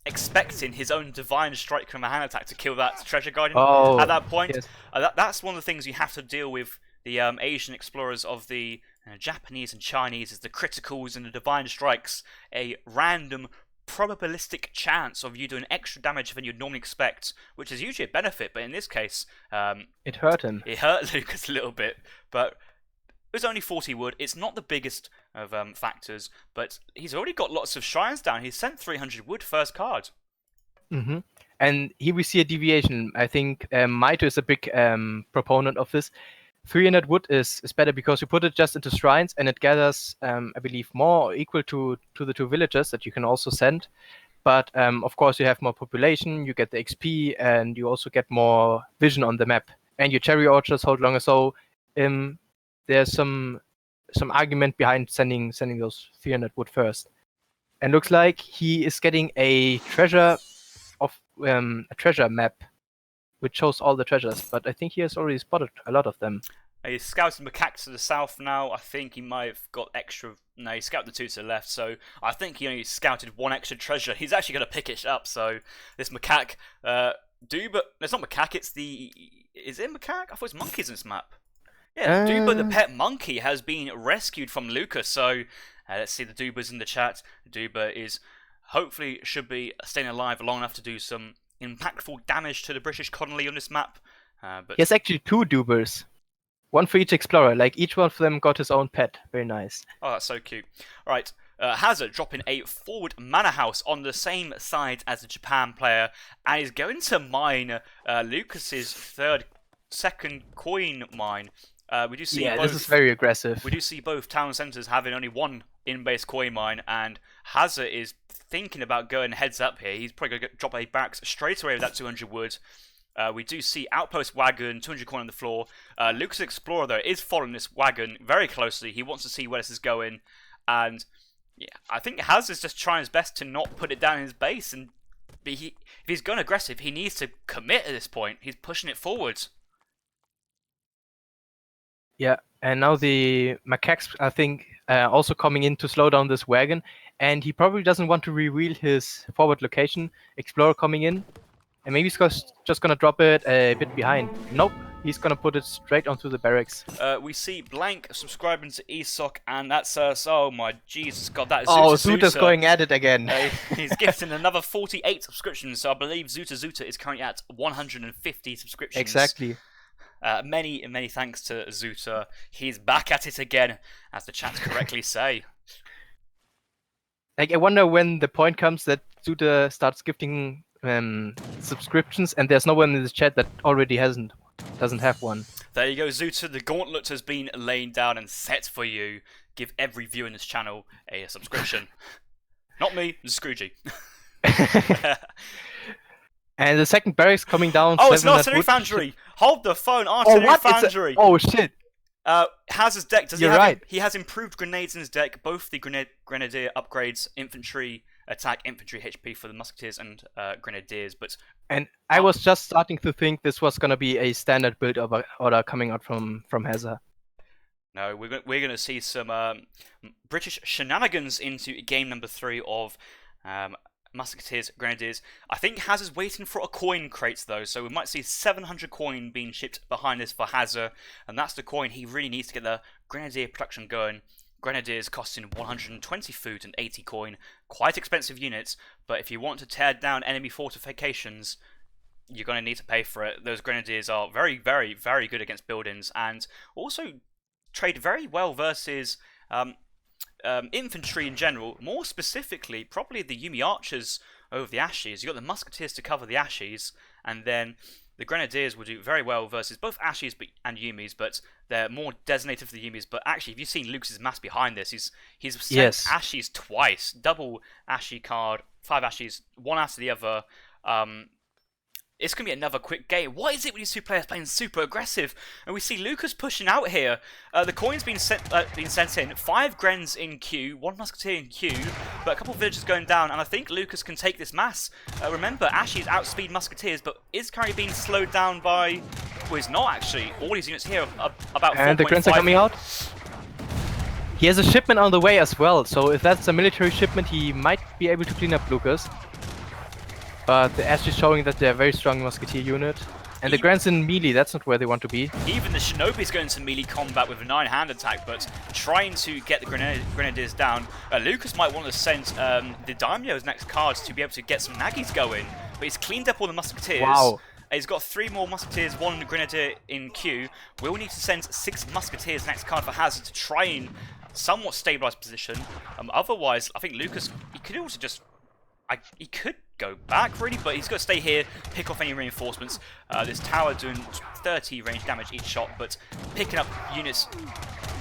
expecting his own divine strike from a hand attack to kill that treasure guardian at that point. Yes. That's one of the things you have to deal with the Asian explorers of the Japanese and Chinese, is the criticals and the divine strikes. A random probabilistic chance of you doing extra damage than you'd normally expect, which is usually a benefit, but in this case it hurt him. It hurt Lucas a little bit, but it was only 40 wood. It's not the biggest of factors, but he's already got lots of shrines down. He's sent 300 wood first card. Mm-hmm. And here we see a deviation. I think Maito is a big proponent of this. 300 wood is better because you put it just into shrines and it gathers, I believe, more or equal to the 2 villages that you can also send. But of course, you have more population, you get the XP, and you also get more vision on the map. And your cherry orchards hold longer. So there's some argument behind sending those 300 wood first. And looks like he is getting a treasure map, which shows all the treasures, but I think he has already spotted a lot of them. He's scouting macaques to the south now. I think he might have got extra. No, he scouted the 2 to the left, so I think he only scouted 1 extra treasure. He's actually going to pick it up, so this macaque, Duba, it's not macaque, it's the. Is it macaque? I thought it's monkeys in this map. Yeah, Duba the pet monkey has been rescued from Lucas, so let's see the Dubas in the chat. Duba is hopefully should be staying alive long enough to do some impactful damage to the British colony on this map. But Yes, actually 2 Dubers. 1 for each explorer, like each one of them got his own pet. Very nice. Oh, that's so cute. Alright, Hazza dropping a forward manor house on the same side as the Japan player, and is going to mine Lucas's second coin mine. We do see this is very aggressive. We do see both town centres having only 1 in-base coin mine, and Hazza is thinking about going heads up here. He's probably going to drop a barracks straight away with that 200 wood. We do see outpost wagon, 200 coin on the floor. Lucas Explorer, though, is following this wagon very closely. He wants to see where this is going. And yeah, I think Hazza is just trying his best to not put it down in his base. And if he's going aggressive, he needs to commit at this point. He's pushing it forward. Yeah, and now the macaques, I think, also coming in to slow down this wagon. And he probably doesn't want to reveal his forward location. Explorer coming in. And maybe he's just going to drop it a bit behind. Nope, he's going to put it straight onto the barracks. We see Blank subscribing to ESOC, and that's oh my Jesus God, that is Zuta's going at it again. He's gifting another 48 subscriptions, so I believe Zuta is currently at 150 subscriptions. Exactly. Many thanks to Zuta. He's back at it again, as the chats correctly say. Like, I wonder when the point comes that Zuta starts gifting subscriptions, and there's no one in the chat that already doesn't have one. There you go, Zuta. The gauntlet has been laid down and set for you. Give every viewer in this channel a subscription. Not me, Scroogey. And the second barracks coming down. Oh, it's an 700 artillery wood. foundry. Hold the phone, Oh, artillery what? foundry. Oh, shit. Hazza's deck, You're right. He has improved grenades in his deck, both the grenadier upgrades, infantry attack, infantry HP for the musketeers and grenadiers, but... And I was just starting to think this was going to be a standard build order coming out from Hazza. No, we're going to see some British shenanigans into game number 3 of musketeers, grenadiers. I think Hazza's waiting for a coin crate though, so we might see 700 coin being shipped behind this for Hazza, and that's the coin he really needs to get the grenadier production going. Grenadiers costing 120 food and 80 coin, quite expensive units, but if you want to tear down enemy fortifications, you're going to need to pay for it. Those grenadiers are very, very, very good against buildings, and also trade very well versus infantry in general. More specifically, probably the Yumi archers over the Ashes. You've got the musketeers to cover the Ashes, and then the grenadiers will do very well versus both Ashes and Yumis, but they're more designated for the Yumis. But actually, if you've seen Lucas's mass behind this, he's sent Ashes twice, double Ashy card, 5 Ashes, one after the other. It's going to be another quick game. What is it with these two players playing super aggressive? And we see Lucas pushing out here. The coin's been sent in. 5 Grens in queue, 1 Musketeer in queue, but a couple of villagers going down, and I think Lucas can take this mass. Remember, Ashes outspeed Musketeers, but is currently being slowed down by... Well, he's not actually. All these units here are about 4.5. And the Grens are coming out. He has a shipment on the way as well, so if that's a military shipment, he might be able to clean up Lucas. But the Ash is showing that they're a very strong Musketeer unit. And the Grants in melee, that's not where they want to be. Even the Shinobi's going to melee combat with a 9-hand attack, but trying to get the Grenadiers down. Lucas might want to send the Daimyo's next cards to be able to get some Nagis going. But he's cleaned up all the Musketeers. Wow. He's got 3 more Musketeers, 1 Grenadier in queue. We'll need to send 6 Musketeers next card for Hazza to try and somewhat stabilise position. Otherwise, I think Lucas, he could also just... he could go back really, but he's got to stay here, pick off any reinforcements. This tower doing 30 range damage each shot, but picking up units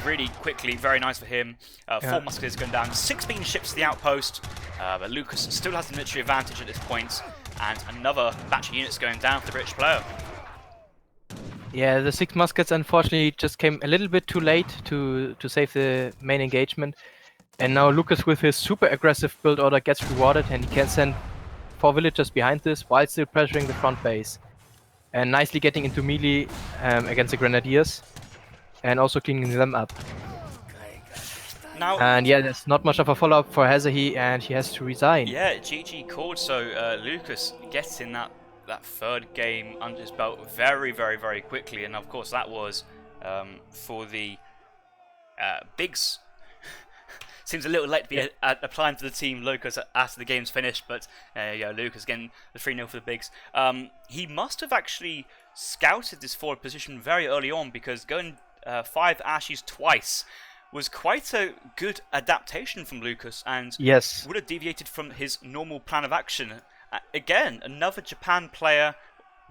really quickly, very nice for him. 4 musketeers going down, 6 being shipped to the outpost, but Lucas still has the military advantage at this point, and another batch of units going down for the British player. Yeah, the 6 muskets unfortunately just came a little bit too late to save the main engagement. And now Lucas with his super aggressive build order gets rewarded, and he can send 4 villagers behind this while still pressuring the front base. And nicely getting into melee against the Grenadiers, and also cleaning them up. Now, and yeah, there's not much of a follow-up for Hazza, and he has to resign. Yeah, GG called, so Lucas gets in that 3rd game under his belt very, very, very quickly, and of course that was for the Bigs. Seems a little late to be applying for the team Lucas after the game's finished, but Lucas getting the 3-0 for the Bigs. He must have actually scouted this forward position very early on, because going 5 Ashes twice was quite a good adaptation from Lucas, and would have deviated from his normal plan of action. Again, another Japan player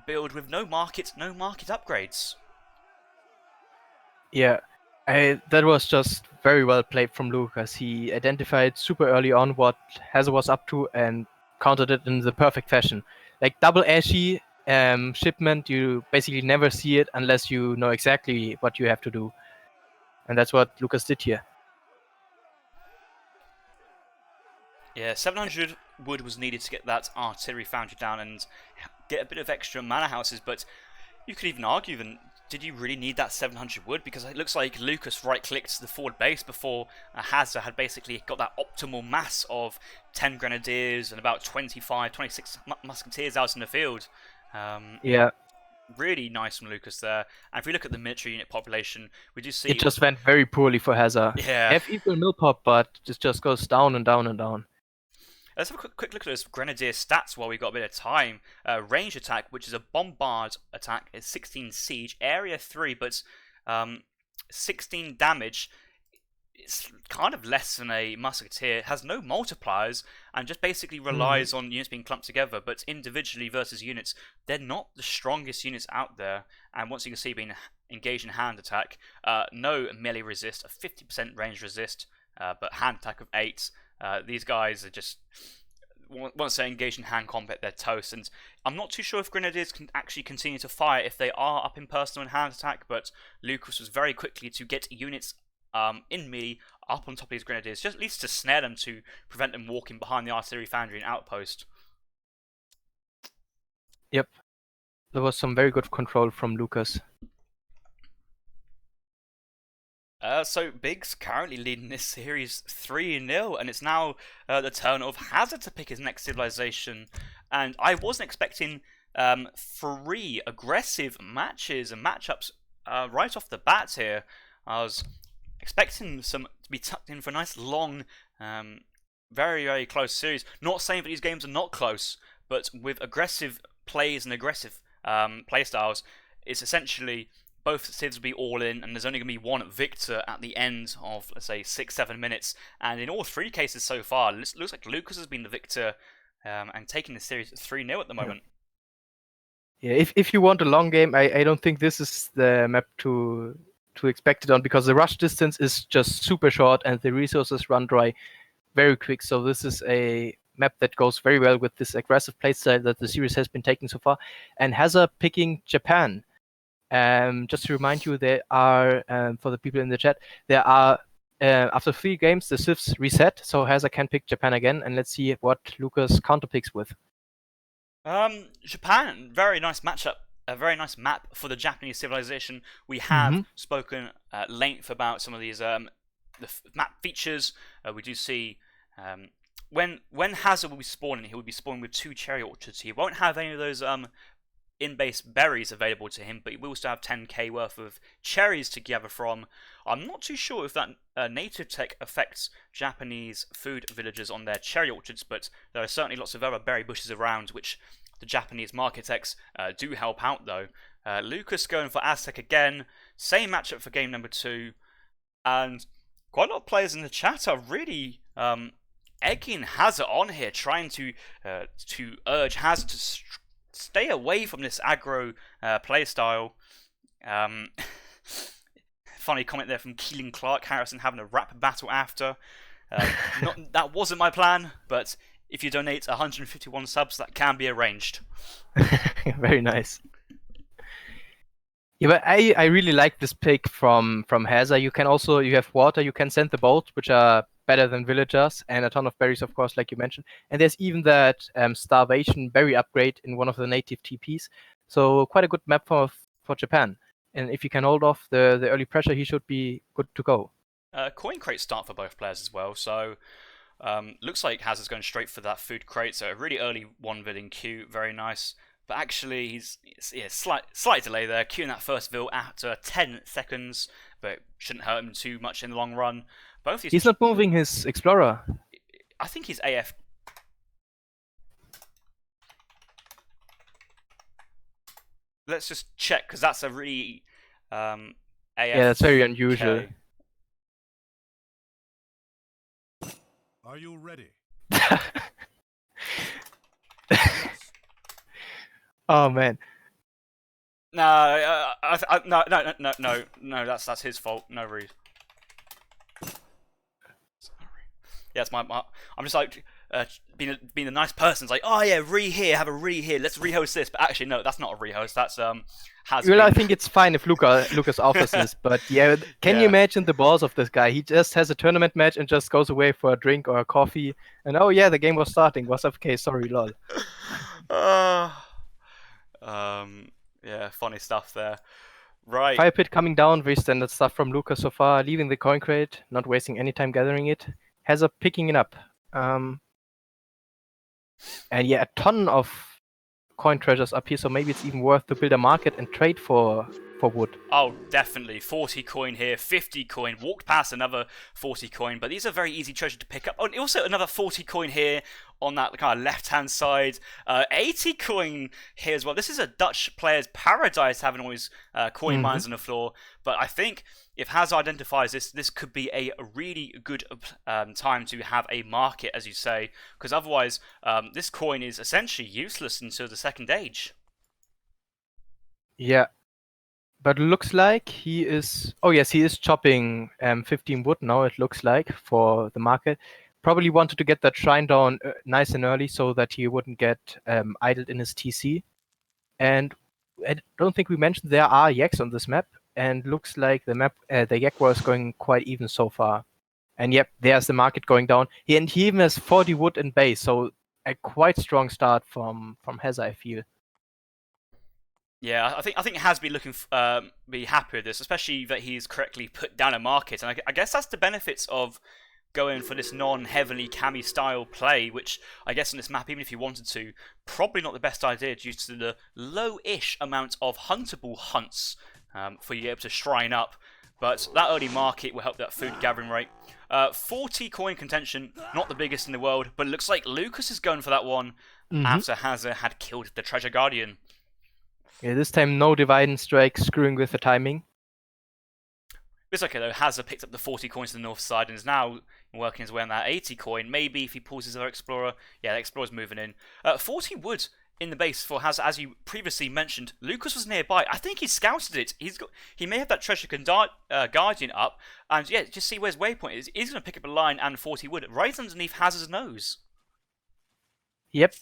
build with no market upgrades. Yeah. That was just very well played from Lucas. He identified super early on what Hazza was up to and countered it in the perfect fashion. Like double Ashy shipment, you basically never see it unless you know exactly what you have to do. And that's what Lucas did here. Yeah, 700 wood was needed to get that artillery foundry down and get a bit of extra manor houses, but you could even argue then, did you really need that 700 wood? Because it looks like Lucas right-clicked the forward base before Hazza had basically got that optimal mass of 10 Grenadiers and about 26 Musketeers out in the field. Yeah. Really nice from Lucas there. And if we look at the military unit population, we do see... It just went very poorly for Hazza. Yeah. Have equal mill pop, but it just goes down and down and down. Let's have a quick look at those Grenadier stats while we've got a bit of time. Range attack, which is a bombard attack, is 16 siege. Area 3, but 16 damage. It's kind of less than a musketeer. It has no multipliers and just basically relies on units being clumped together. But individually versus units, they're not the strongest units out there. And once you can see being engaged in hand attack, no melee resist, a 50% range resist, but hand attack of 8. These guys are just... once they're engaged in hand combat, they're toast. And I'm not too sure if Grenadiers can actually continue to fire if they are up in personal and hand attack, but Lucas was very quickly to get units in melee up on top of these Grenadiers, just at least to snare them to prevent them walking behind the artillery foundry and outpost. Yep. There was some very good control from Lucas. So Biggs currently leading this series 3-0, and it's now the turn of Hazza to pick his next civilization. And I wasn't expecting 3 aggressive matches and matchups right off the bat here. I was expecting some to be tucked in for a nice long, very, very close series. Not saying that these games are not close, but with aggressive plays and aggressive play styles, it's essentially both civs will be all in, and there's only going to be one victor at the end of, let's say, 6-7 minutes. And in all 3 cases so far, it looks like Lucas has been the victor and taking the series 3-0 at the moment. Yeah, if you want a long game, I don't think this is the map to expect it on, because the rush distance is just super short and the resources run dry very quick. So this is a map that goes very well with this aggressive playstyle that the series has been taking so far. And Hazza picking Japan. Just to remind you, there are, for the people in the chat, there are, after 3 games, the civs reset, so Hazza can pick Japan again, and let's see what Lucas counterpicks with. Japan, very nice matchup, a very nice map for the Japanese civilization. We have spoken at length about some of these the map features. We do see when Hazza will be spawning, he will be spawning with 2 cherry orchards. He won't have any of those in-base berries available to him, but he will still have 10k worth of cherries to gather from. I'm not too sure if that native tech affects Japanese food villagers on their cherry orchards, but there are certainly lots of other berry bushes around which the Japanese market techs do help out though. Lucas going for Aztec again, same matchup for game number 2, and quite a lot of players in the chat are really egging Hazza on here, trying to urge Hazza to stay away from this aggro playstyle. Funny comment there from Keelan Clark. Harrison having a rap battle after. That wasn't my plan, but if you donate 151 subs, that can be arranged. Very nice. Yeah, but I really like this pick from Hazza. You have water, you can send the boats, which are better than villagers, and a ton of berries, of course, like you mentioned. And there's even that starvation berry upgrade in one of the native TPs. So quite a good map for Japan. And if you can hold off the early pressure, he should be good to go. Coin crate start for both players as well. So looks like Hazza's going straight for that food crate. So a really early 1 in queue, very nice. But actually, he's slight delay there, queuing that first vill after 10 seconds, but shouldn't hurt him too much in the long run. Both these He's not moving his explorer. I think he's AF. Let's just check, because that's a really AF. Yeah, that's very unusual. Are you ready? Oh man. No, no. That's his fault. No reason. Yeah, it's my. I'm just like being a nice person. It's like, oh yeah, have a here. Let's rehost this. But actually, no, that's not a rehost. That's Well, I think it's fine if Lucas offers this, but yeah, can you imagine the balls of this guy? He just has a tournament match and just goes away for a drink or a coffee, and oh yeah, the game was starting. What's up? Okay, sorry, lol. Yeah, funny stuff there. Right. Fire pit coming down, very standard stuff from Lucas so far. Leaving the coin crate, not wasting any time gathering it. Hazza picking it up. And yeah, a ton of coin treasures up here, so maybe it's even worth to build a market and trade for wood. Oh, definitely. 40 coin here, 50 coin. Walked past another 40 coin, but these are very easy treasure to pick up. Oh, and also another 40 coin here on that kind of left-hand side. 80 coin here as well. This is a Dutch player's paradise, having all his coin mines on the floor. But I think if Hazza identifies this could be a really good time to have a market, as you say, because otherwise this coin is essentially useless until the second age. Yeah. But looks like he is... Oh yes, he is chopping 15 wood now, it looks like, for the market. probably wanted to get that shrine down nice and early so that he wouldn't get idled in his TC. And I don't think we mentioned there are yaks on this map, and looks like the yak war is going quite even so far. And yep, there's the market going down. He even has 40 wood in base, so a quite strong start from Hazza, I feel. Yeah, I think has been looking be happy with this, especially that he's correctly put down a market, and I guess that's the benefits of going for this non-heavily cami style play, which I guess on this map, even if you wanted to, probably not the best idea due to the low-ish amount of huntable hunts for you able to shrine up. But that early market will help that food gathering rate. 40 coin contention, not the biggest in the world, but it looks like Lucas is going for that one after Hazza had killed the Treasure Guardian. Yeah, this time no divide and strike, screwing with the timing. It's okay though, Hazza picked up the 40 coins to the north side and is now working his way on that 80 coin. Maybe if he pulls his other Explorer, yeah, the Explorer's moving in. 40 wood in the base for Hazza, as you previously mentioned. Lucas was nearby. I think he scouted it. He may have that Treasure Guardian up, and yeah, just see where his waypoint is. He's going to pick up a line and 40 wood right underneath Hazza's nose. Yep,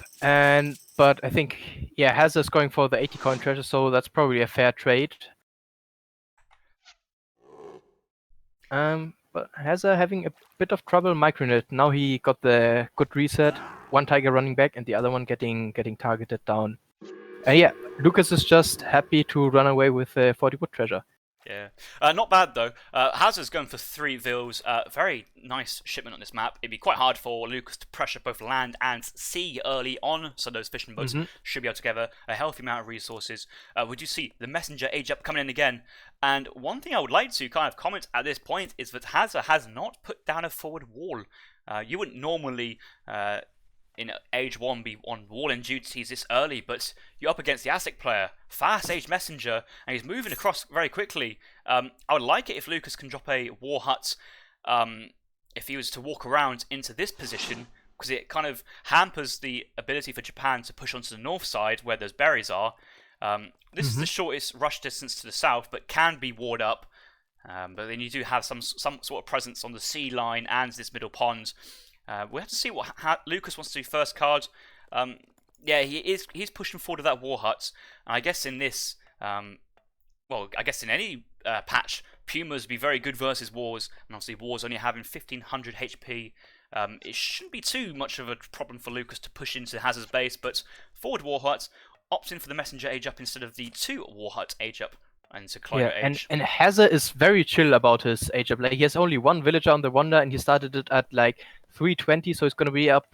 but I think, yeah, Hazza's going for the 80 coin treasure, so that's probably a fair trade. But Hazza having a bit of trouble microing. Now he got the good reset, one tiger running back and the other one getting targeted down. Yeah, Lucas is just happy to run away with the 40 wood treasure. Yeah, not bad though. Hazza's going for 3 vills. Very nice shipment on this map. It'd be quite hard for Lucas to pressure both land and sea early on, so those fishing boats should be able to gather a healthy amount of resources. Would you see the messenger age up coming in again? And one thing I would like to kind of comment at this point is that Hazza has not put down a forward wall. You wouldn't normally in Age 1 be on walling duties this early, but you're up against the Aztec player, fast Age Messenger, and he's moving across very quickly. I would like it if Lucas can drop a war hut, if he was to walk around into this position, because it kind of hampers the ability for Japan to push onto the north side where those berries are. This is the shortest rush distance to the south, but can be warred up. But then you do have some sort of presence on the sea line and this middle pond. We have to see what Lucas wants to do first card. Yeah, he's pushing forward to that war hut. And I guess in this, well, I guess in any patch, Pumas would be very good versus Wars, and obviously Wars only having 1500 HP. It shouldn't be too much of a problem for Lucas to push into Hazza's base, but forward war hut, opting for the messenger age up instead of the 2 war hut age up. And age. And Hazza is very chill about his age up. Like, he has only 1 villager on the Wonder, and he started it at like 320, so it's going to be up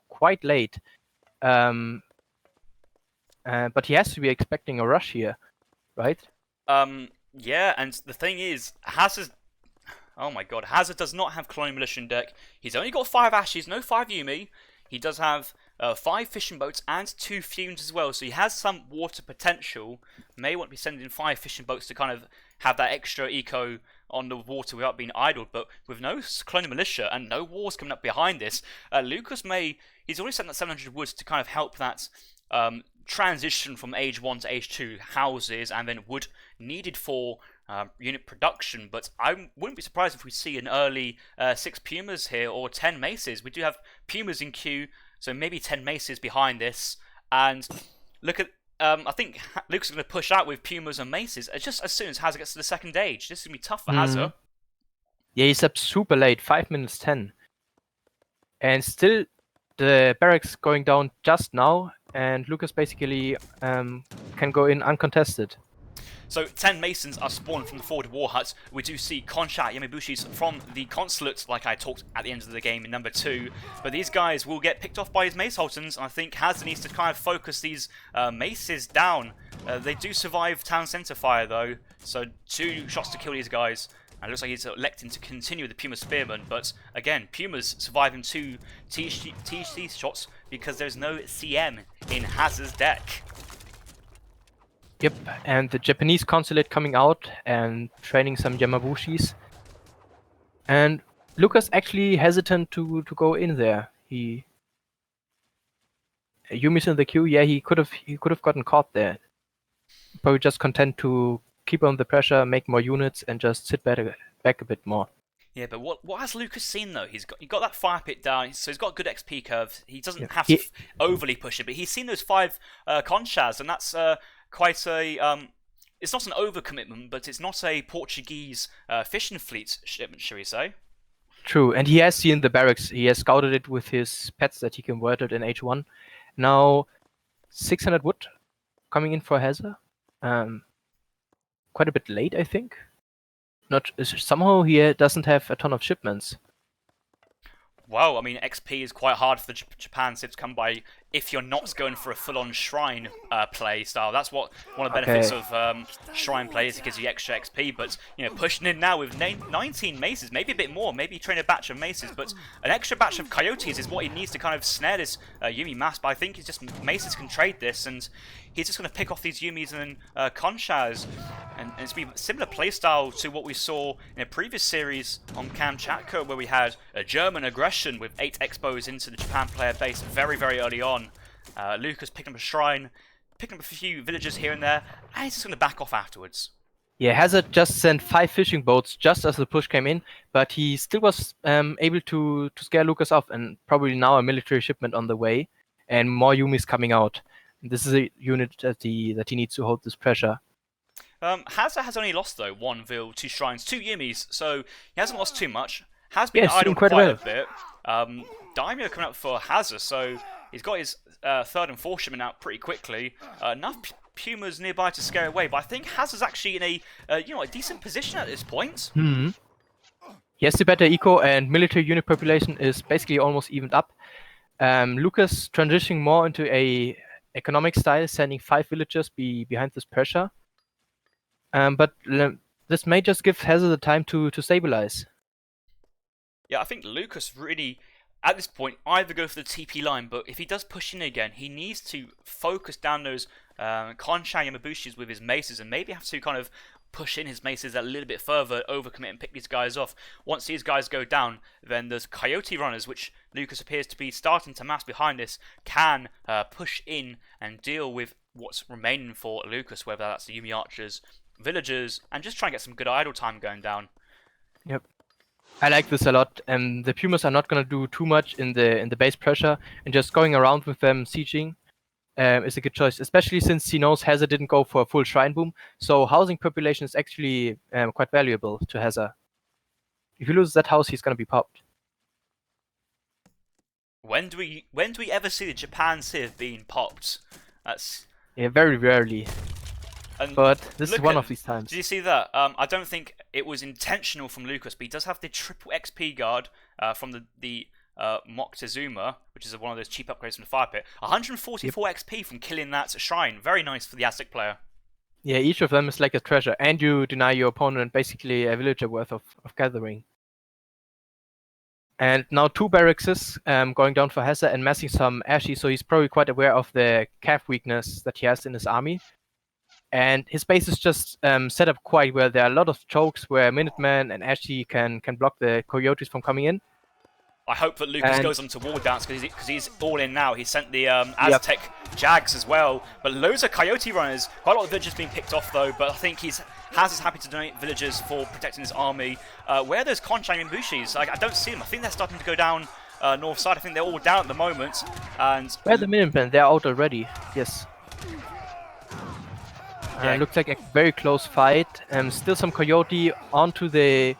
quite late. But he has to be expecting a rush here, right? Yeah, and the thing is, Hazza's... Oh my god, Hazza does not have Colonial Militia in deck. He's only got 5 Ashes, no 5 Yumi. He does have 5 fishing boats and 2 fumes as well, so he has some water potential. May want to be sending 5 fishing boats to kind of have that extra eco on the water without being idled, but with no Colonial Militia and no wars coming up behind this, Lucas he's already sent that 700 woods to kind of help that transition from Age 1 to Age 2 houses and then wood needed for unit production, but I wouldn't be surprised if we see an early 6 Pumas here or 10 Maces. We do have Pumas in queue, so maybe 10 Maces behind this, and look at I think Lucas is going to push out with Pumas and Maces just as soon as Hazza gets to the second age. This is going to be tough for Hazza. Yeah, he's up super late, 5 minutes 10. And still, the barracks going down just now, and Lucas basically can go in uncontested. So 10 Masons are spawned from the forward war hut. We do see Konsha Yamabushis from the consulate, like I talked at the end of the game in number 2. But these guys will get picked off by his Mace Holtons, and I think Hazza needs to kind of focus these Maces down. They do survive town centre fire though, so 2 shots to kill these guys. And it looks like he's electing to continue with the Puma Spearman, but again, Pumas surviving 2 TC shots because there's no CM in Hazza's deck. Yep, and the Japanese consulate coming out and training some Yamabushis. And Lucas actually hesitant to go in there. Yumi's in the queue. Yeah, he could have gotten caught there. Probably just content to keep on the pressure, make more units, and just sit back a bit more. Yeah, but what has Lucas seen though? He got that fire pit down, so he's got good XP curve. He doesn't have to overly push it, but he's seen those 5 conchas, and that's quite a it's not an overcommitment, but it's not a Portuguese fishing fleet shipment, shall we say? True, and he has seen the barracks. He has scouted it with his pets that he converted in H1. Now, 600 wood coming in for Hazza. Quite a bit late, I think. Somehow he doesn't have a ton of shipments. Well, I mean, XP is quite hard for the Japan civ to come by if you're not going for a full-on shrine play style. That's what one of the benefits of shrine play is. It gives you extra XP. But pushing in now with 19 maces, maybe a bit more, maybe train a batch of maces, but an extra batch of coyotes is what he needs to kind of snare this Yumi mass. But I think he's just maces can trade this, and he's just going to pick off these Yumis and Conchas, and it's been a similar playstyle to what we saw in a previous series on Kamchatka, where we had a German aggression with 8 expos into the Japan player base very, very early on. Lucas picking up a shrine, picking up a few villagers here and there, and he's just going to back off afterwards. Yeah, Hazard just sent 5 fishing boats just as the push came in, but he still was able to scare Lucas off, and probably now a military shipment on the way, and more Yumis coming out. This is a unit that he needs to hold this pressure. Hazza has only lost though 1 Vil, 2 shrines, 2 Yumis, so he hasn't lost too much. Has been idle quite a bit. Daimyo coming up for Hazza, so he's got his 3rd and 4th shipment out pretty quickly. Enough Pumas nearby to scare away, but I think Hazza's actually in a decent position at this point. Mm-hmm. Yes, the better eco and military unit population is basically almost evened up. Lucas transitioning more into a economic style, sending 5 villagers behind this pressure. But this may just give Hazza the time to stabilize. Yeah, I think Lucas really, at this point, either go for the TP line, but if he does push in again, he needs to focus down those Concha Yamabushis with his maces, and maybe have to kind of push in his maces a little bit further, overcommit and pick these guys off. Once these guys go down, then there's Coyote runners, which Lucas appears to be starting to mass behind this, can push in and deal with what's remaining for Lucas, whether that's the Yumi archers, villagers, and just try and get some good idle time going down. Yep. I like this a lot. The Pumas are not going to do too much in the base pressure, and just going around with them sieging is a good choice, especially since he knows Hazza didn't go for a full shrine boom, so housing population is actually quite valuable to Hazza. If he loses that house, he's going to be popped. When do we ever see the Japan civ being popped? That's very rarely. But this is one of these times. Did you see that? I don't think it was intentional from Lucas, but he does have the triple XP guard from the Moctezuma, which is one of those cheap upgrades from the fire pit. 144 XP from killing that shrine. Very nice for the Aztec player. Yeah, each of them is like a treasure, and you deny your opponent basically a villager worth of gathering. And now 2 barracks going down for Hazza and massing some Ashy, so he's probably quite aware of the calf weakness that he has in his army. And his base is just set up quite well. There are a lot of chokes where Minutemen and Ashy can block the coyotes from coming in. I hope that Lucas goes on to wall dance because he's all in now. He sent the Aztec Jags as well. But loads of coyote runners. Quite a lot of villagers being picked off though. But I think Hazza's happy to donate villagers for protecting his army. Where are those Conchang and Bushis? I don't see them. I think they're starting to go down north side. I think they're all down at the moment. And where are the Minutemen? They're out already. Yes. Yeah. Looks like a very close fight. Still some coyote onto the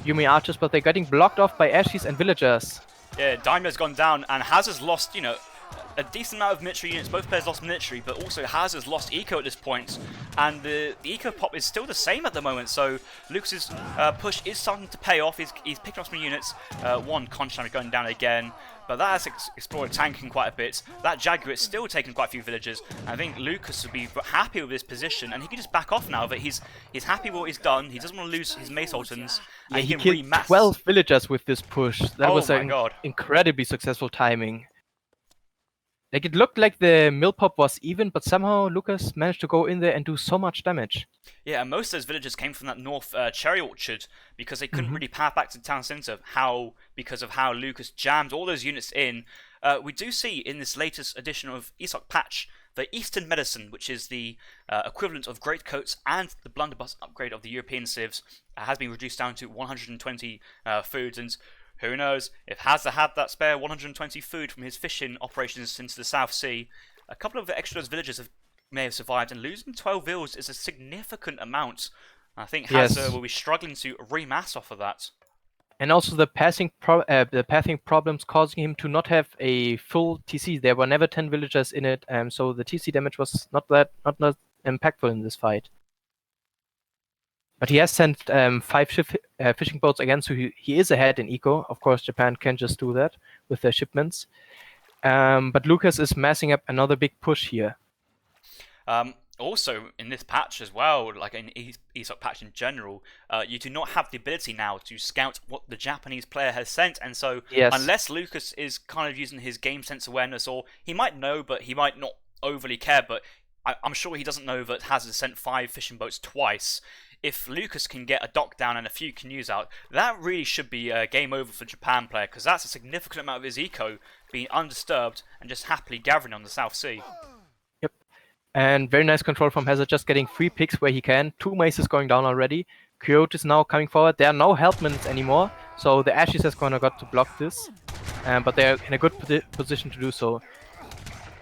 Yumi archers, but they're getting blocked off by Ashies and villagers. Yeah, Daimyo's gone down, and Hazza's lost, a decent amount of military units. Both players lost military, but also Hazza's lost eco at this point. And the eco pop is still the same at the moment, so Lucas's push is starting to pay off. He's picking up some units. One Concham going down again. But that has Explorer tanking quite a bit. That Jaguar is still taking quite a few villagers. I think Lucas would be happy with his position, and he can just back off now that he's happy with what he's done. He doesn't want to lose his Mace Sultans. Yeah, he killed 12 villagers with this push. That was an incredibly successful timing. Like, it looked like the mill pop was even, but somehow Lucas managed to go in there and do so much damage. Yeah, and most of those villagers came from that north cherry orchard because they couldn't really power back to the town centre because of how Lucas jammed all those units in. We do see in this latest edition of ESOC Patch the Eastern Medicine, which is the equivalent of Greatcoats and the Blunderbuss upgrade of the European civs, has been reduced down to 120 foods. And who knows, if Hazza had that spare 120 food from his fishing operations into the South Sea, a couple of the extra villages may have survived, and losing 12 vills is a significant amount. I think Hazza will be struggling to remass off of that. And also the passing problems causing him to not have a full TC. There were never 10 villagers in it, so the TC damage was not that impactful in this fight. But he has sent 5 fishing boats again, so he is ahead in eco. Of course, Japan can just do that with their shipments. But Lucas is massing up another big push here. Also, in this patch as well, like in ESOC patch in general, you do not have the ability now to scout what the Japanese player has sent, and so unless Lucas is kind of using his game sense awareness, or he might know, but he might not overly care, but I'm sure he doesn't know that Hazza sent 5 fishing boats twice. If Lucas can get a dock down and a few canoes out, that really should be a game over for Japan player, because that's a significant amount of his eco being undisturbed and just happily gathering on the South Sea. And very nice control from Hazza, just getting 3 picks where he can. 2 maces going down already. Coyote is now coming forward. There are no helpmen anymore, so the Ashes has kind of got to block this. But they're in a good position to do so.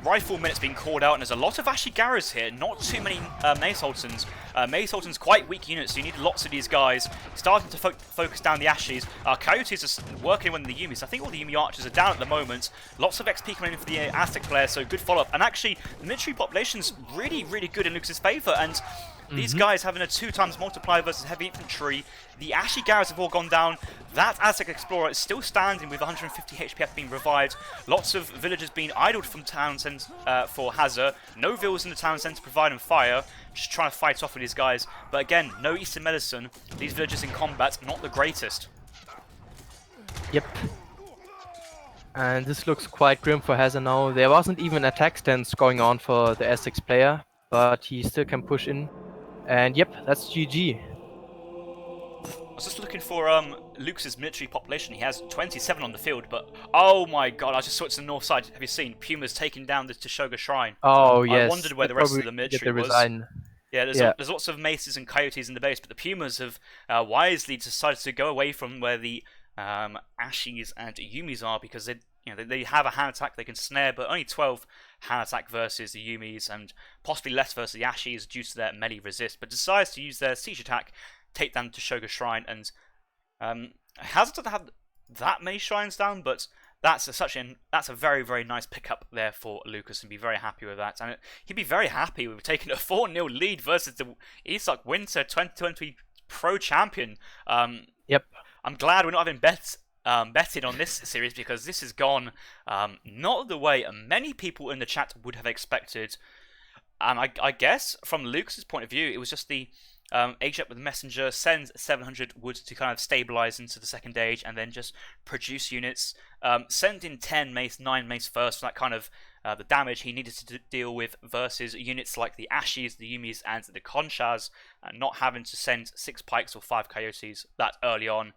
Rifle minutes being called out, and there's a lot of Ashigaras here, not too many Mace Sultans. Mace Sultans quite weak units, so you need lots of these guys. Starting to focus down the Ashes. Coyotes are working with the Yumis. I think all the Yumi archers are down at the moment. Lots of XP coming in for the Aztec player, so good follow-up. And actually, the military population's really, really good in Lucas's favour, and these guys having a 2x multiplier versus heavy infantry. The Ashigaras have all gone down. That Aztec Explorer is still standing with 150 HPF being revived. Lots of villagers being idled from town centre for Hazza. No vills in the town centre providing fire. Just trying to fight off with these guys. But again, no Eastern Medicine. These villagers in combat, not the greatest. Yep. And this looks quite grim for Hazza now. There wasn't even an attack stance going on for the Aztec player, but he still can push in. And yep, that's GG. I was just looking for Lucas's military population. He has 27 on the field, but oh my god, I just saw it to the north side. Have you seen? Puma's taking down the Teshoga Shrine. Oh yes. I wondered where the rest of the military was. Yeah, there's lots of maces and coyotes in the base, but the Pumas have wisely decided to go away from where the Ashies and Yumis are, because they have a hand attack they can snare, but only 12 hand attack versus the Yumis, and possibly less versus the Ashies due to their melee resist, but decides to use their siege attack, take down Teshoga Shrine, and Hazza doesn't have that many shrines down, but that's a very, very nice pickup there for Lucas, and be very happy with that. And he'd be very happy with taking a 4-0 lead versus the ESOC Winter 2020 Pro Champion. Yep. I'm glad we're not having betted on this series, because this has gone not the way many people in the chat would have expected. And I guess from Lucas's point of view, it was just the age up with the messenger, send 700 wood to kind of stabilize into the second age, and then just produce units. Send in 10 mace, 9 mace first, for that kind of the damage he needed to deal with versus units like the Ashies, the Yumis, and the Conchas, not having to send 6 pikes or 5 coyotes that early on.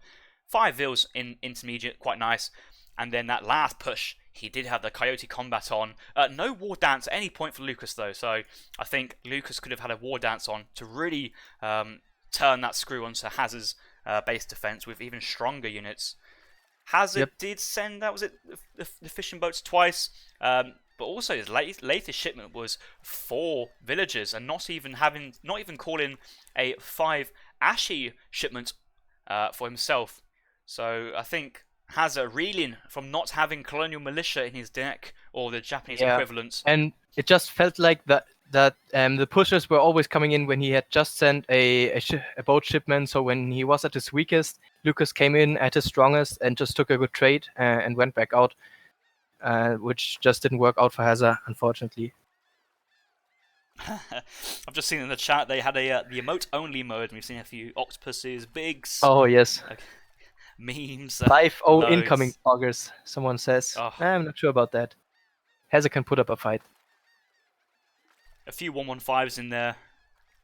5 vills in intermediate, quite nice. And then that last push, he did have the coyote combat on. No war dance at any point for Lucas though, so I think Lucas could have had a war dance on to really turn that screw onto Hazza's base defense with even stronger units. Hazza did send, that was it, the fishing boats twice, but also his latest shipment was 4 villagers, and not even calling a 5 Ashi shipment for himself. So I think Hazza reeling from not having colonial militia in his deck, or the Japanese equivalent. And it just felt like that the pushers were always coming in when he had just sent a boat shipment. So when he was at his weakest, Lucas came in at his strongest and just took a good trade and went back out, which just didn't work out for Hazza, unfortunately. I've just seen in the chat they had the emote only mode, and we've seen a few octopuses, bigs. Oh yes. Memes. 5-0 incoming augers, someone says. Oh. I'm not sure about that. Hazza can put up a fight. A few 115s in there,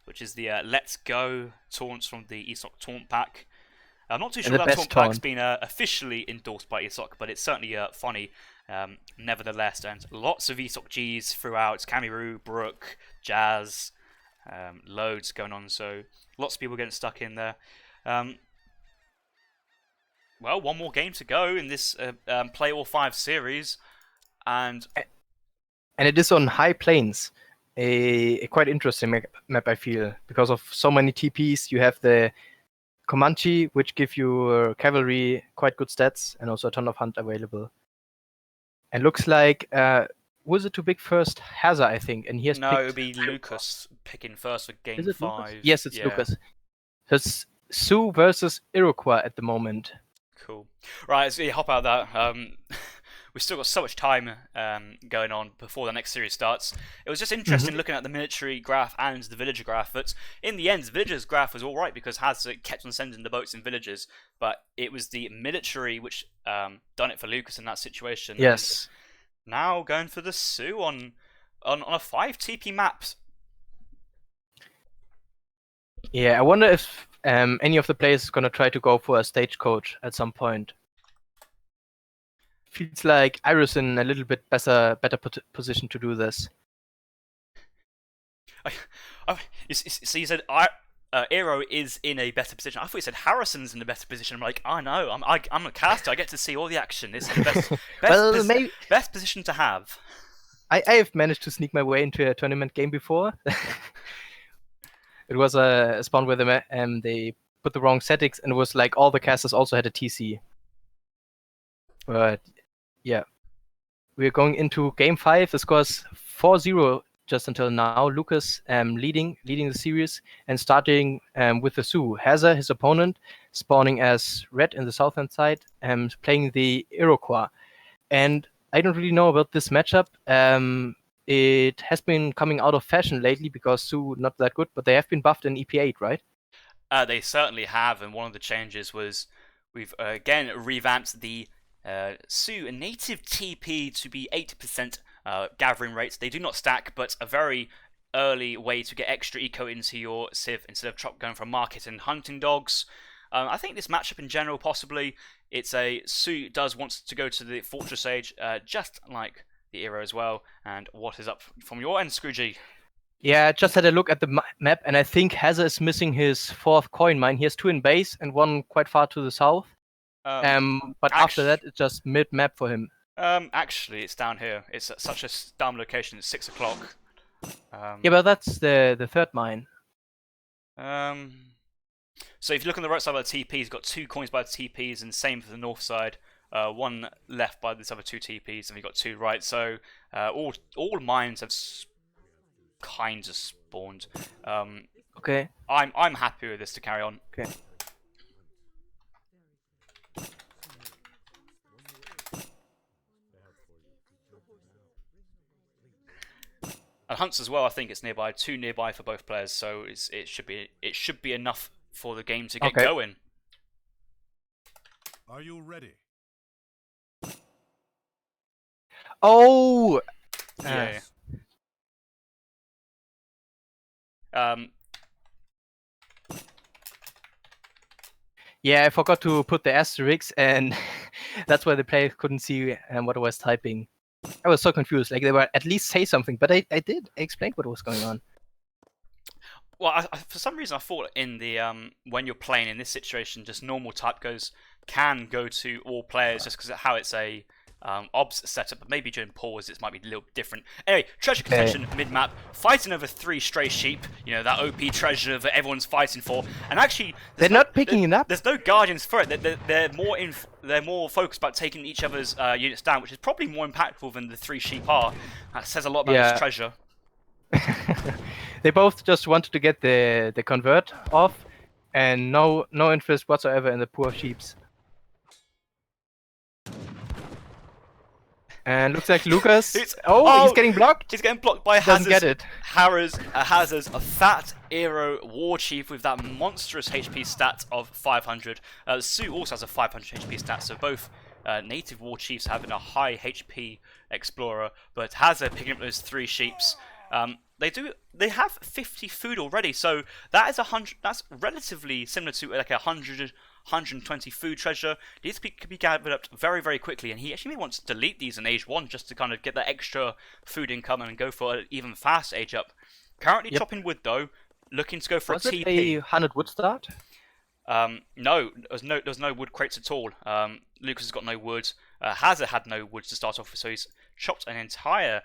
which is the Let's Go taunts from the ESOC taunt pack. I'm not too sure that taunt pack's been officially endorsed by ESOC, but it's certainly funny. Nevertheless, and lots of ESOC Gs throughout. Kamiru, Brook, Jazz, loads going on. So lots of people getting stuck in there. Well, one more game to go in this Play All 5 series, and it is on high plains, a quite interesting map I feel, because of so many TPs. You have the Comanche, which give you cavalry quite good stats, and also a ton of hunt available. And looks like was it too big first? Hazza, I think, and he has no, picked... it would be Lucas picking first for game Is it 5. Lucas? Yes, it's yeah. Lucas. So it's Sioux versus Iroquois at the moment. Cool. Right, so hop out of that. We've still got so much time going on before the next series starts. It was just interesting looking at the military graph and the villager graph, but in the end, the villagers graph was alright because Hazza kept on sending the boats in villages, but it was the military which done it for Lucas in that situation. Yes. And now going for the Sioux on a 5 TP map. Yeah, I wonder if any of the players is going to try to go for a stagecoach at some point. Feels like Iris in a little bit better position to do this. So you said Aero is in a better position. I thought you said Harrison's in a better position. I'm like, I know, I'm a caster. I get to see all the action. It's the best position to have. I have managed to sneak my way into a tournament game before. It was a spawn where they put the wrong settings, and it was like all the casters also had a TC. But yeah, we're going into game 5. The score's 4-0 just until now. Lucas leading the series and starting with the Sioux. Hazza, his opponent, spawning as red in the southern side, playing the Iroquois. And I don't really know about this matchup. It has been coming out of fashion lately because Sioux not that good, but they have been buffed in EP8, right? They certainly have, and one of the changes was we've again revamped the Sioux native TP to be 80% gathering rates. They do not stack, but a very early way to get extra eco into your Civ instead of going for market and hunting dogs. I think this matchup in general, possibly, it's a Sioux does want to go to the Fortress Age, just like the Eero as well. And what is up from your end, Scroogey? Yeah, I just had a look at the map, and I think Hazza is missing his 4th coin mine. He has 2 in base and 1 quite far to the south. But after that, it's just mid-map for him. Actually, it's down here. It's at such a dumb location. It's 6 o'clock. Yeah, but that's the 3rd mine. So if you look on the right side of the TP, he's got 2 coins by the TPs, and same for the north side. 1 left by this other 2 TPs, and we've got 2 right. So all mines have kind of spawned. Okay. I'm happy with this to carry on. Okay. And hunts as well. I think it's nearby, 2 nearby for both players, so it should be enough for the game to get going. Are you ready? Oh. Yeah. Yeah, I forgot to put the asterisks, and that's why the player couldn't see what I was typing. I was so confused. Like, they were at least say something, but I did. I explained what was going on. Well, for some reason, I thought in the when you're playing in this situation, just normal type can go to all players just because of how it's a obs setup. But maybe during pause, it might be a little different. Anyway, treasure contention mid-map, fighting over 3 stray sheep. You know, that OP treasure that everyone's fighting for. And actually, they're not picking it up. There's no guardians for it. They're more focused about taking each other's units down, which is probably more impactful than the 3 sheep are. That says a lot about this treasure. They both just wanted to get the convert off, and no interest whatsoever in the poor sheeps. And looks like Lucas. He's getting blocked. He's getting blocked by Hazza's a fat Aero war chief with that monstrous HP stat of 500. Sioux also has a 500 HP stat, so both native war chiefs having a high HP explorer, but Hazza picking up those 3 sheeps. They have 50 food already, so that is 100. That's relatively similar to like 120 food treasure. These could be gathered up very, very quickly, and he actually may want to delete these in age 1 just to kind of get that extra food income and go for an even fast age up. Currently chopping wood though, looking to go for Was a it TP. a 100 wood start? No, there's no wood crates at all. Lucas has got no wood. Hazza had no wood to start off with, so he's chopped an entire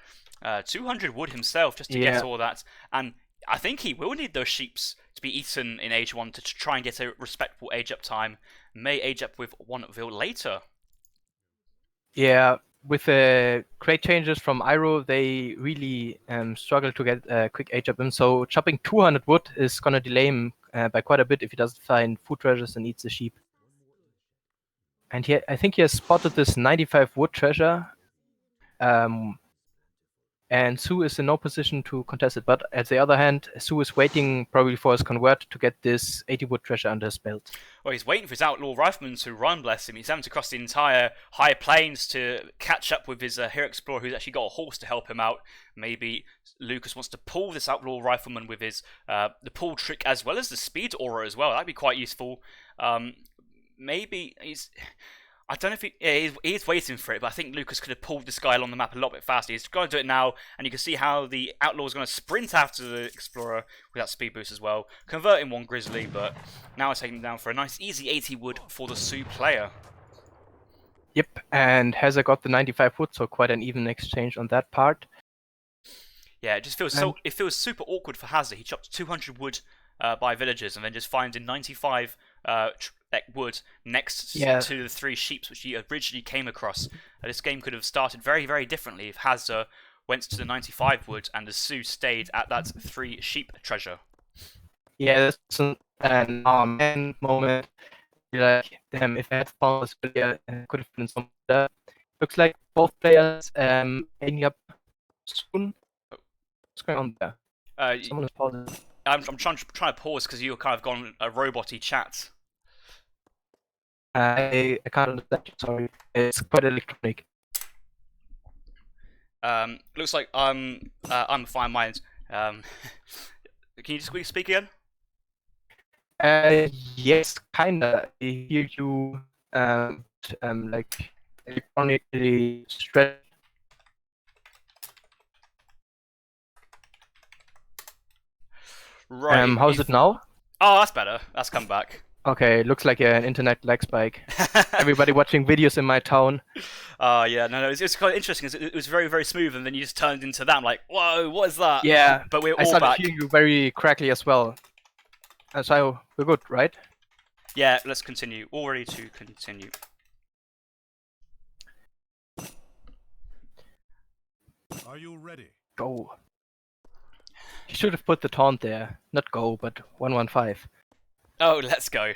200 wood himself just to get all that. And I think he will need those sheeps to be eaten in age 1 to try and get a respectable age up time. May age up with 1 vil later. Yeah, with the crate changes from Iro, they really struggle to get a quick age up him. So chopping 200 wood is gonna delay him by quite a bit if he doesn't find food treasures and eats the sheep. And I think he has spotted this 95 wood treasure. And Sioux is in no position to contest it. But at the other hand, Sioux is waiting probably for his convert to get this 80 wood treasure under his belt. Well, he's waiting for his outlaw rifleman to run, bless him. He's having to cross the entire high plains to catch up with his hero explorer who's actually got a horse to help him out. Maybe Lucas wants to pull this outlaw rifleman with his the pull trick as well as the speed aura as well. That'd be quite useful. Maybe he's... I don't know if he's waiting for it, but I think Lucas could have pulled this guy along the map a lot bit faster. He's going to do it now, and you can see how the Outlaw is going to sprint after the Explorer with that speed boost as well, converting 1 Grizzly, but now it's taking him down for a nice easy 80 wood for the Sioux player. Yep, and Hazza got the 95 wood, so quite an even exchange on that part. Yeah, it just feels it feels super awkward for Hazza. He chopped 200 wood by villagers, and then just finds in 95 wood next to the 3 sheep which he originally came across. This game could have started very, very differently if Hazza went to the 95 wood and the Sioux stayed at that 3 sheep treasure. Yeah, that's an man moment. Like, damn, if I had found this earlier, it could have been some better. Looks like both players ending up soon. What's going on there? Someone is pausing. I'm trying to pause because you're kind of gone a robot-y chat. I can't understand you, sorry. It's quite electronic. Looks like I'm a fine mind. Can you just quickly speak again? Yes, kinda. I hear you like electronically stretched. Right. How's it now? Oh, that's better. That's come back. Okay, looks like an internet lag spike. Everybody watching videos in my town. Yeah, no, it was quite interesting. It was very, very smooth, and then you just turned into that. I'm like, whoa, what is that? Yeah, but we're all I started back. hearing you very crackly as well. So we're good, right? Yeah, let's continue. All ready to continue. Are you ready? Go. You should have put the taunt there. Not go, but 115. Oh, let's go.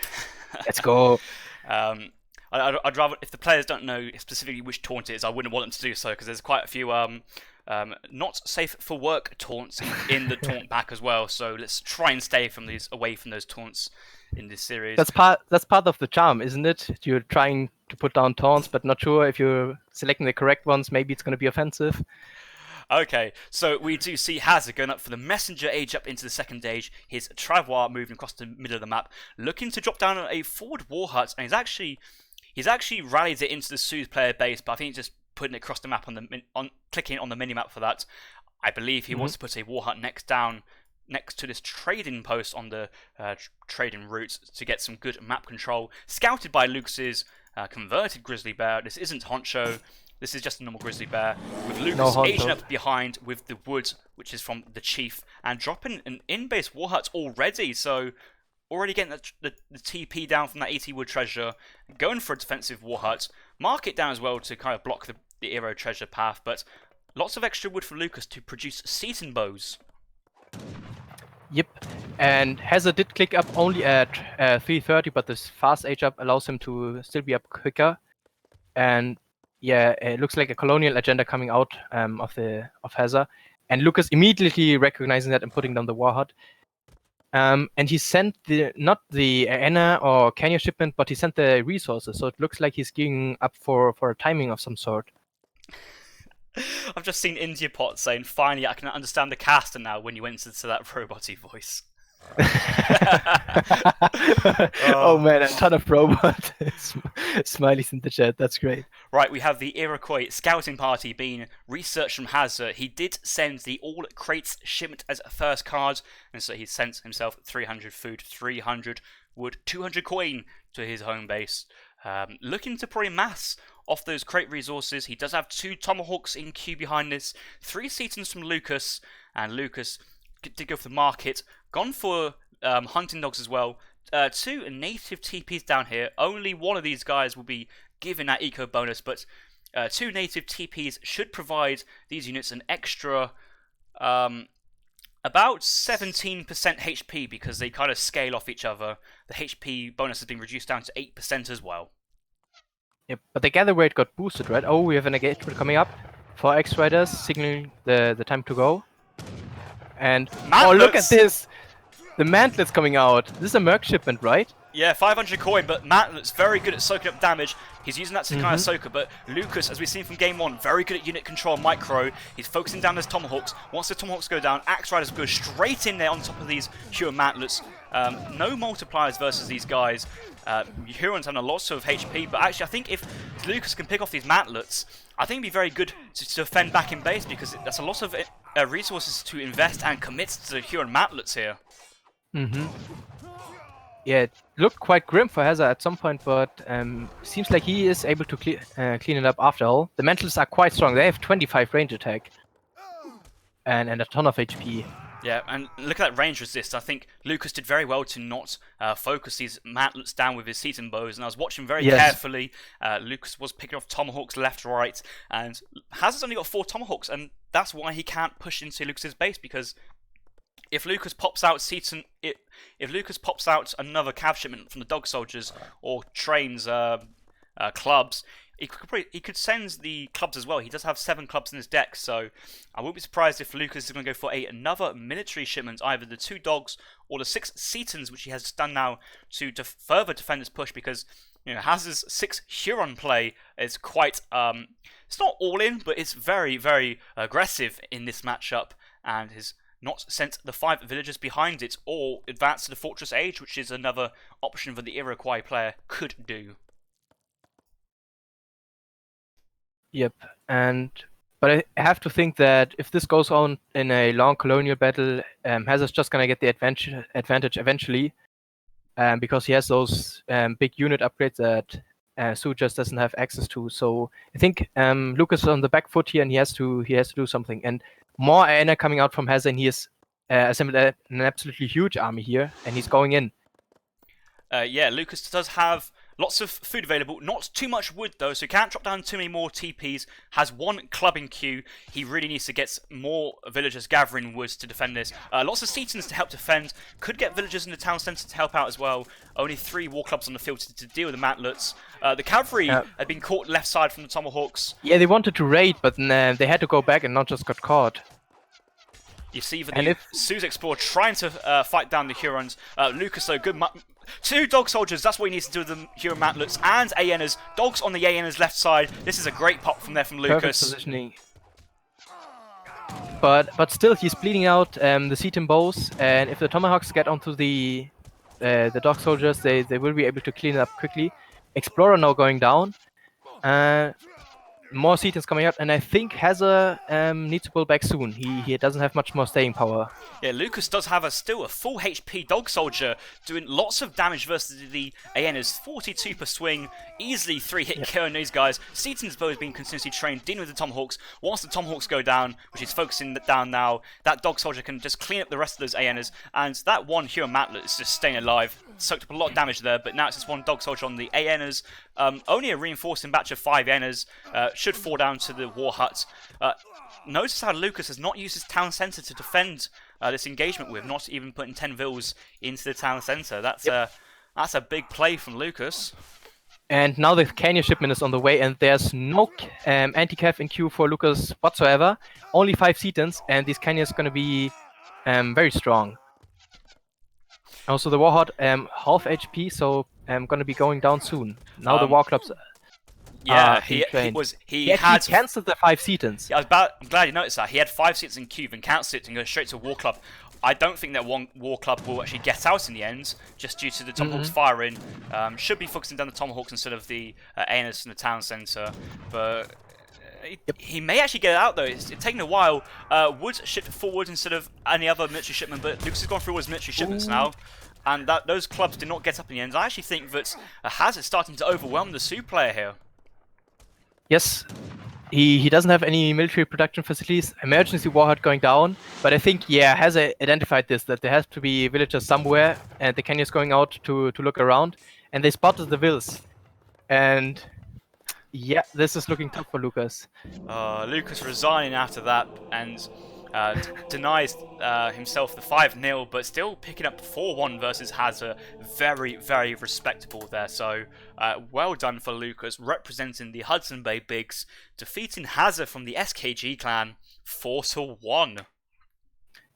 Let's go. I'd rather, if the players don't know specifically which taunt it is, I wouldn't want them to do so, because there's quite a few not safe for work taunts in the taunt pack as well. So let's try and stay away from those taunts in this series. That's part of the charm, isn't it? You're trying to put down taunts, but not sure if you're selecting the correct ones. Maybe it's going to be offensive. Okay, so we do see Hazza going up for the Messenger age up into the second age. His Travois moving across the middle of the map, looking to drop down a forward war hut, and he's actually rallied it into the Sioux player base, but I think he's just putting it across the map clicking on the minimap for that. I believe he wants to put a war hut next to this trading post on the trading route to get some good map control. Scouted by Lucas's converted grizzly bear. This isn't Honcho. This is just a normal grizzly bear, with Lucas aging up behind with the wood, which is from the chief, and dropping an in-base war hut already, so already getting the TP down from that 80 wood treasure, going for a defensive war hut, mark it down as well to kind of block the arrow treasure path, but lots of extra wood for Lucas to produce Seaton bows. Yep, and Hazza did click up only at 330, but this fast age up allows him to still be up quicker, and yeah, it looks like a colonial agenda coming out of Hazza, and Lucas immediately recognizing that and putting down the war hut. And he sent not the Anna or Kenya shipment, but he sent the resources. So it looks like he's gearing up for a timing of some sort. I've just seen India Pot saying, finally I can understand the caster now when you went into that robot-y voice. Oh man, a ton of robot smileys in the chat. That's great. Right, we have the Iroquois scouting party being researched from Hazza. He did send the all crates shipment as a first card, and so he sent himself 300 food, 300 wood, 200 coin to his home base. Looking to probably mass off those crate resources. He does have 2 tomahawks in queue behind this, 3 setons from Lucas, and Lucas did go for the market. Gone for hunting dogs as well. 2 native TPs down here. Only one of these guys will be given that eco bonus, but 2 native TPs should provide these units an extra about 17% HP because they kind of scale off each other. The HP bonus has been reduced down to 8% as well. Yep, but the gather rate got boosted, right? Oh, we have an engagement coming up for X-Riders, signaling the time to go. And oh, look at this! The mantlets coming out. This is a merc shipment, right? Yeah, 500 coin, but Mantlets very good at soaking up damage. He's using that to kind of soaker, but Lucas, as we've seen from game 1, very good at unit control, micro. He's focusing down those tomahawks. Once the tomahawks go down, Axe Riders go straight in there on top of these Huron Mantlets. No multipliers versus these guys. Huron's having a lot of HP, but actually I think if Lucas can pick off these Mantlets, I think it'd be very good to defend back in base because that's a lot of resources to invest and commit to the Huron Mantlets here. Yeah, it looked quite grim for Hazza at some point, but seems like he is able to clean it up after all. The Mantlets are quite strong. They have 25 range attack and a ton of HP. Yeah, and look at that range resist. I think Lucas did very well to not focus these Mantlets down with his Seton bows, and I was watching very carefully. Lucas was picking off tomahawks left, right, and Hazza's only got 4 tomahawks, and that's why he can't push into Lucas's base, because if Lucas pops out if Lucas pops out another cav shipment from the dog soldiers or trains clubs, he could send the clubs as well. He does have 7 clubs in his deck, so I wouldn't be surprised if Lucas is going to go for another military shipment, either the 2 dogs or the 6 Setons, which he has done now to further defend his push, because Hazza's 6 Huron play is quite it's not all in, but it's very, very aggressive in this matchup, and his not sent the 5 villagers behind it or advanced to the Fortress Age, which is another option that the Iroquois player could do. Yep, but I have to think that if this goes on in a long colonial battle, Hazza's just gonna get the advantage eventually, because he has those big unit upgrades that Sioux just doesn't have access to. So I think Lucas is on the back foot here, and he has to do something. And more Aena coming out from Hazza, and he has assembled an absolutely huge army here, and he's going in. Yeah, Lucas does have lots of food available, not too much wood though, so he can't drop down too many more TPs. Has 1 club in queue. He really needs to get more villagers gathering woods to defend this. Lots of Setons to help defend. Could get villagers in the town centre to help out as well. Only 3 war clubs on the field to deal with the Mantlets. The cavalry had been caught left side from the Tomahawks. Yeah, they wanted to raid, but they had to go back and not just got caught. You see the Sioux Explorer trying to fight down the Hurons. Lucas, though, good. 2 dog soldiers, that's what he needs to do with the Huron Mantlets, and Aenas. Dogs on the Aenas left side. This is a great pop from Lucas. Perfect positioning. But still, he's bleeding out the Seton bows, and if the Tomahawks get onto the dog soldiers, they will be able to clean it up quickly. Explorer now going down. More Setons coming out, and I think Hazza needs to pull back soon. He doesn't have much more staying power. Yeah, Lucas does have still a full HP dog soldier doing lots of damage versus the Aenas. 42 per swing, easily 3-hit killing these guys. Seton's bow has been continuously trained, dealing with the Tomahawks. Once the Tomahawks go down, which is focusing down now, that dog soldier can just clean up the rest of those Aenas, and that 1 Huron Mantlet is just staying alive. Soaked up a lot of damage there, but now it's just 1 dog soldier on the Aenas. Only a reinforcing batch of 5 Aenas. Should fall down to the war hut. Notice how Lucas has not used his town centre to defend this engagement with, not even putting 10 vills into the town centre. That's a big play from Lucas. And now the Kenya shipment is on the way, and there's no anti-cav in queue for Lucas whatsoever. Only 5 Setons, and this Kenya is going to be very strong. Also, the Warhawk half HP, so going to be going down soon. Now the War Clubs. Yeah, being trained. he actually had cancelled the 5 Setons. Yeah, I'm glad you noticed that. He had 5 seats in queue and cancelled it and go straight to War Club. I don't think that one War Club will actually get out in the end, just due to the Tomahawks firing. Should be focusing down the Tomahawks instead of the Aenos in the town centre. But he may actually get it out though. It's taking a while. Wood shipped forward instead of any other military shipment, but Lucas has gone through all his military shipments now. And those clubs did not get up in the end. I actually think that Hazza is starting to overwhelm the Sioux player here. Yes, he doesn't have any military production facilities. Emergency warhead going down, but I think has identified this, that there has to be villagers somewhere, and the Kenyans going out to look around, and they spotted the vills, and yeah, this is looking tough for Lucas. Lucas resigning after that and denies himself the 5-0, but still picking up 4-1 versus Hazza. Very, very respectable there. So well done for Lucas, representing the Hudson Bay Bigs, defeating Hazza from the SKG clan 4-1.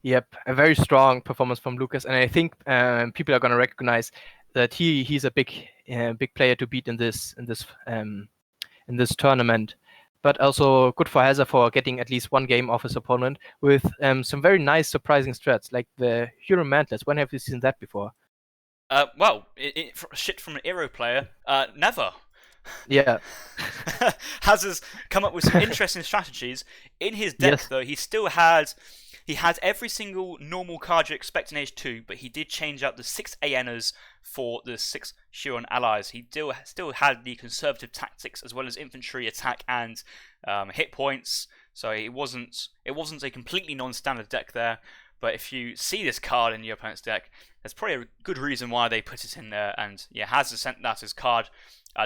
Yep, a very strong performance from Lucas, and I think people are going to recognize that he's a big player to beat in this tournament. But also good for Hazza for getting at least one game off his opponent with some very nice, surprising strats, like the Huron Mantlets. When have you seen that before? Well, shit from an Aero player, never. Yeah. Hazza's come up with some interesting strategies. In his deck, though, he had every single normal card you expect in Age 2, but he did change out the 6 Aenas for the 6 Huron allies. He still had the conservative tactics as well as infantry attack and hit points, so it wasn't a completely non-standard deck there. But if you see this card in your opponent's deck, there's probably a good reason why they put it in there. And yeah, Hazza sent that as card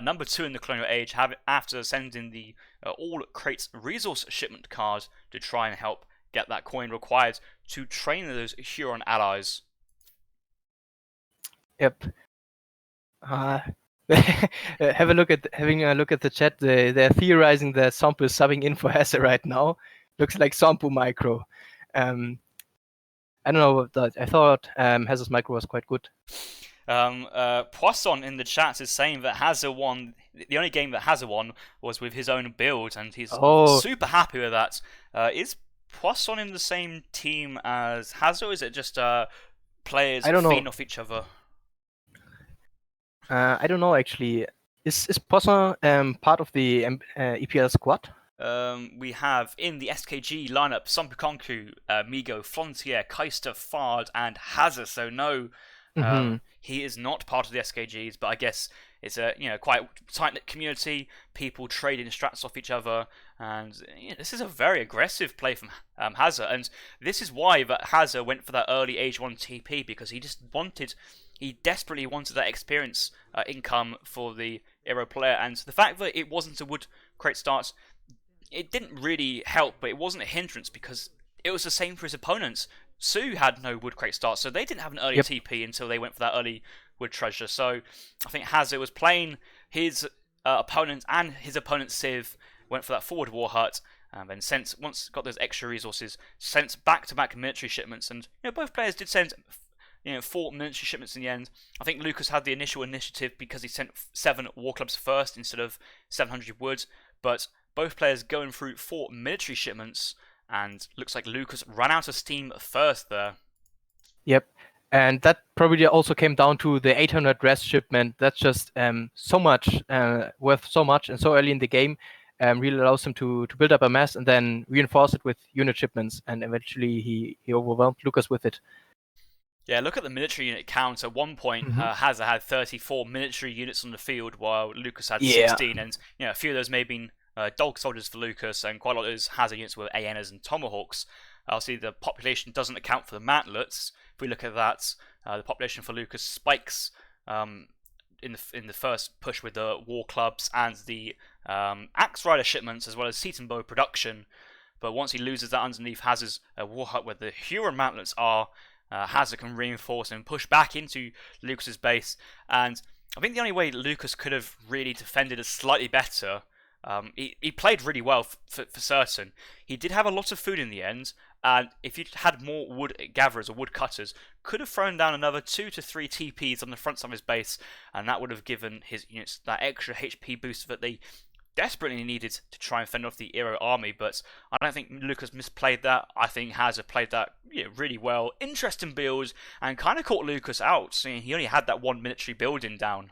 number 2 in the Colonial Age, after sending the all crates resource shipment card to try and help get that coin required to train those Huron allies. Yep. Having a look at the chat. They're theorizing that Sompu is subbing in for Hazza right now. Looks like Sompu micro. I don't know. I thought Hazza's micro was quite good. Poisson in the chat is saying that Hazza won. The only game that Hazza won was with his own build, and he's super happy with that. Is Poisson in the same team as Hazza, or is it just players feeding off each other? I don't know actually. Is Poisson part of the EPL squad? We have in the SKG lineup Sompukonku, Migo, Frontier, Keister, Fard, and Hazza. So no, he is not part of the SKGs, but I guess it's a quite tight-knit community, people trading strats off each other, and this is a very aggressive play from Hazza, and this is why that Hazza went for that early Age 1 TP, because he desperately wanted that experience income for the Aero player, and the fact that it wasn't a wood crate start, it didn't really help, but it wasn't a hindrance because it was the same for his opponents. Sioux had no wood crate start, so they didn't have an early TP until they went for that early wood treasure. So I think Hazza was playing his opponent, and his opponent's Civ went for that forward war hut, and then once got those extra resources, sent back-to-back military shipments, and both players did send 4 military shipments in the end. I think Lucas had the initial initiative because he sent 7 war clubs first instead of 700 wood, but both players going through 4 military shipments, and looks like Lucas ran out of steam first there. Yep, and that probably also came down to the 800 rest shipment. That's just so much, worth so much, and so early in the game, really allows him to build up a mass and then reinforce it with unit shipments, and eventually he overwhelmed Lucas with it. Yeah, look at the military unit count. At one point, Hazza had 34 military units on the field, while Lucas had 16, and a few of those may have been dog soldiers for Lucas, and quite a lot of those Hazza units were Aenas and Tomahawks. Obviously, the population doesn't account for the mantlets. If we look at that, the population for Lucas spikes in the first push with the war clubs and the axe rider shipments, as well as seat and bow production. But once he loses that underneath Hazza's war hut where the Huron mantlets are, Hazza can reinforce and push back into Lucas's base. And I think the only way Lucas could have really defended it slightly better. He played really well for certain. He did have a lot of food in the end, and if you'd had more wood gatherers or wood cutters, could have thrown down another 2 to 3 TPs on the front side of his base, and that would have given his units that extra HP boost that they desperately needed to try and fend off the Iro army, but I don't think Lucas misplayed that. I think Hazza played that really well. Interesting build, and kind of caught Lucas out, seeing he only had that one military building down.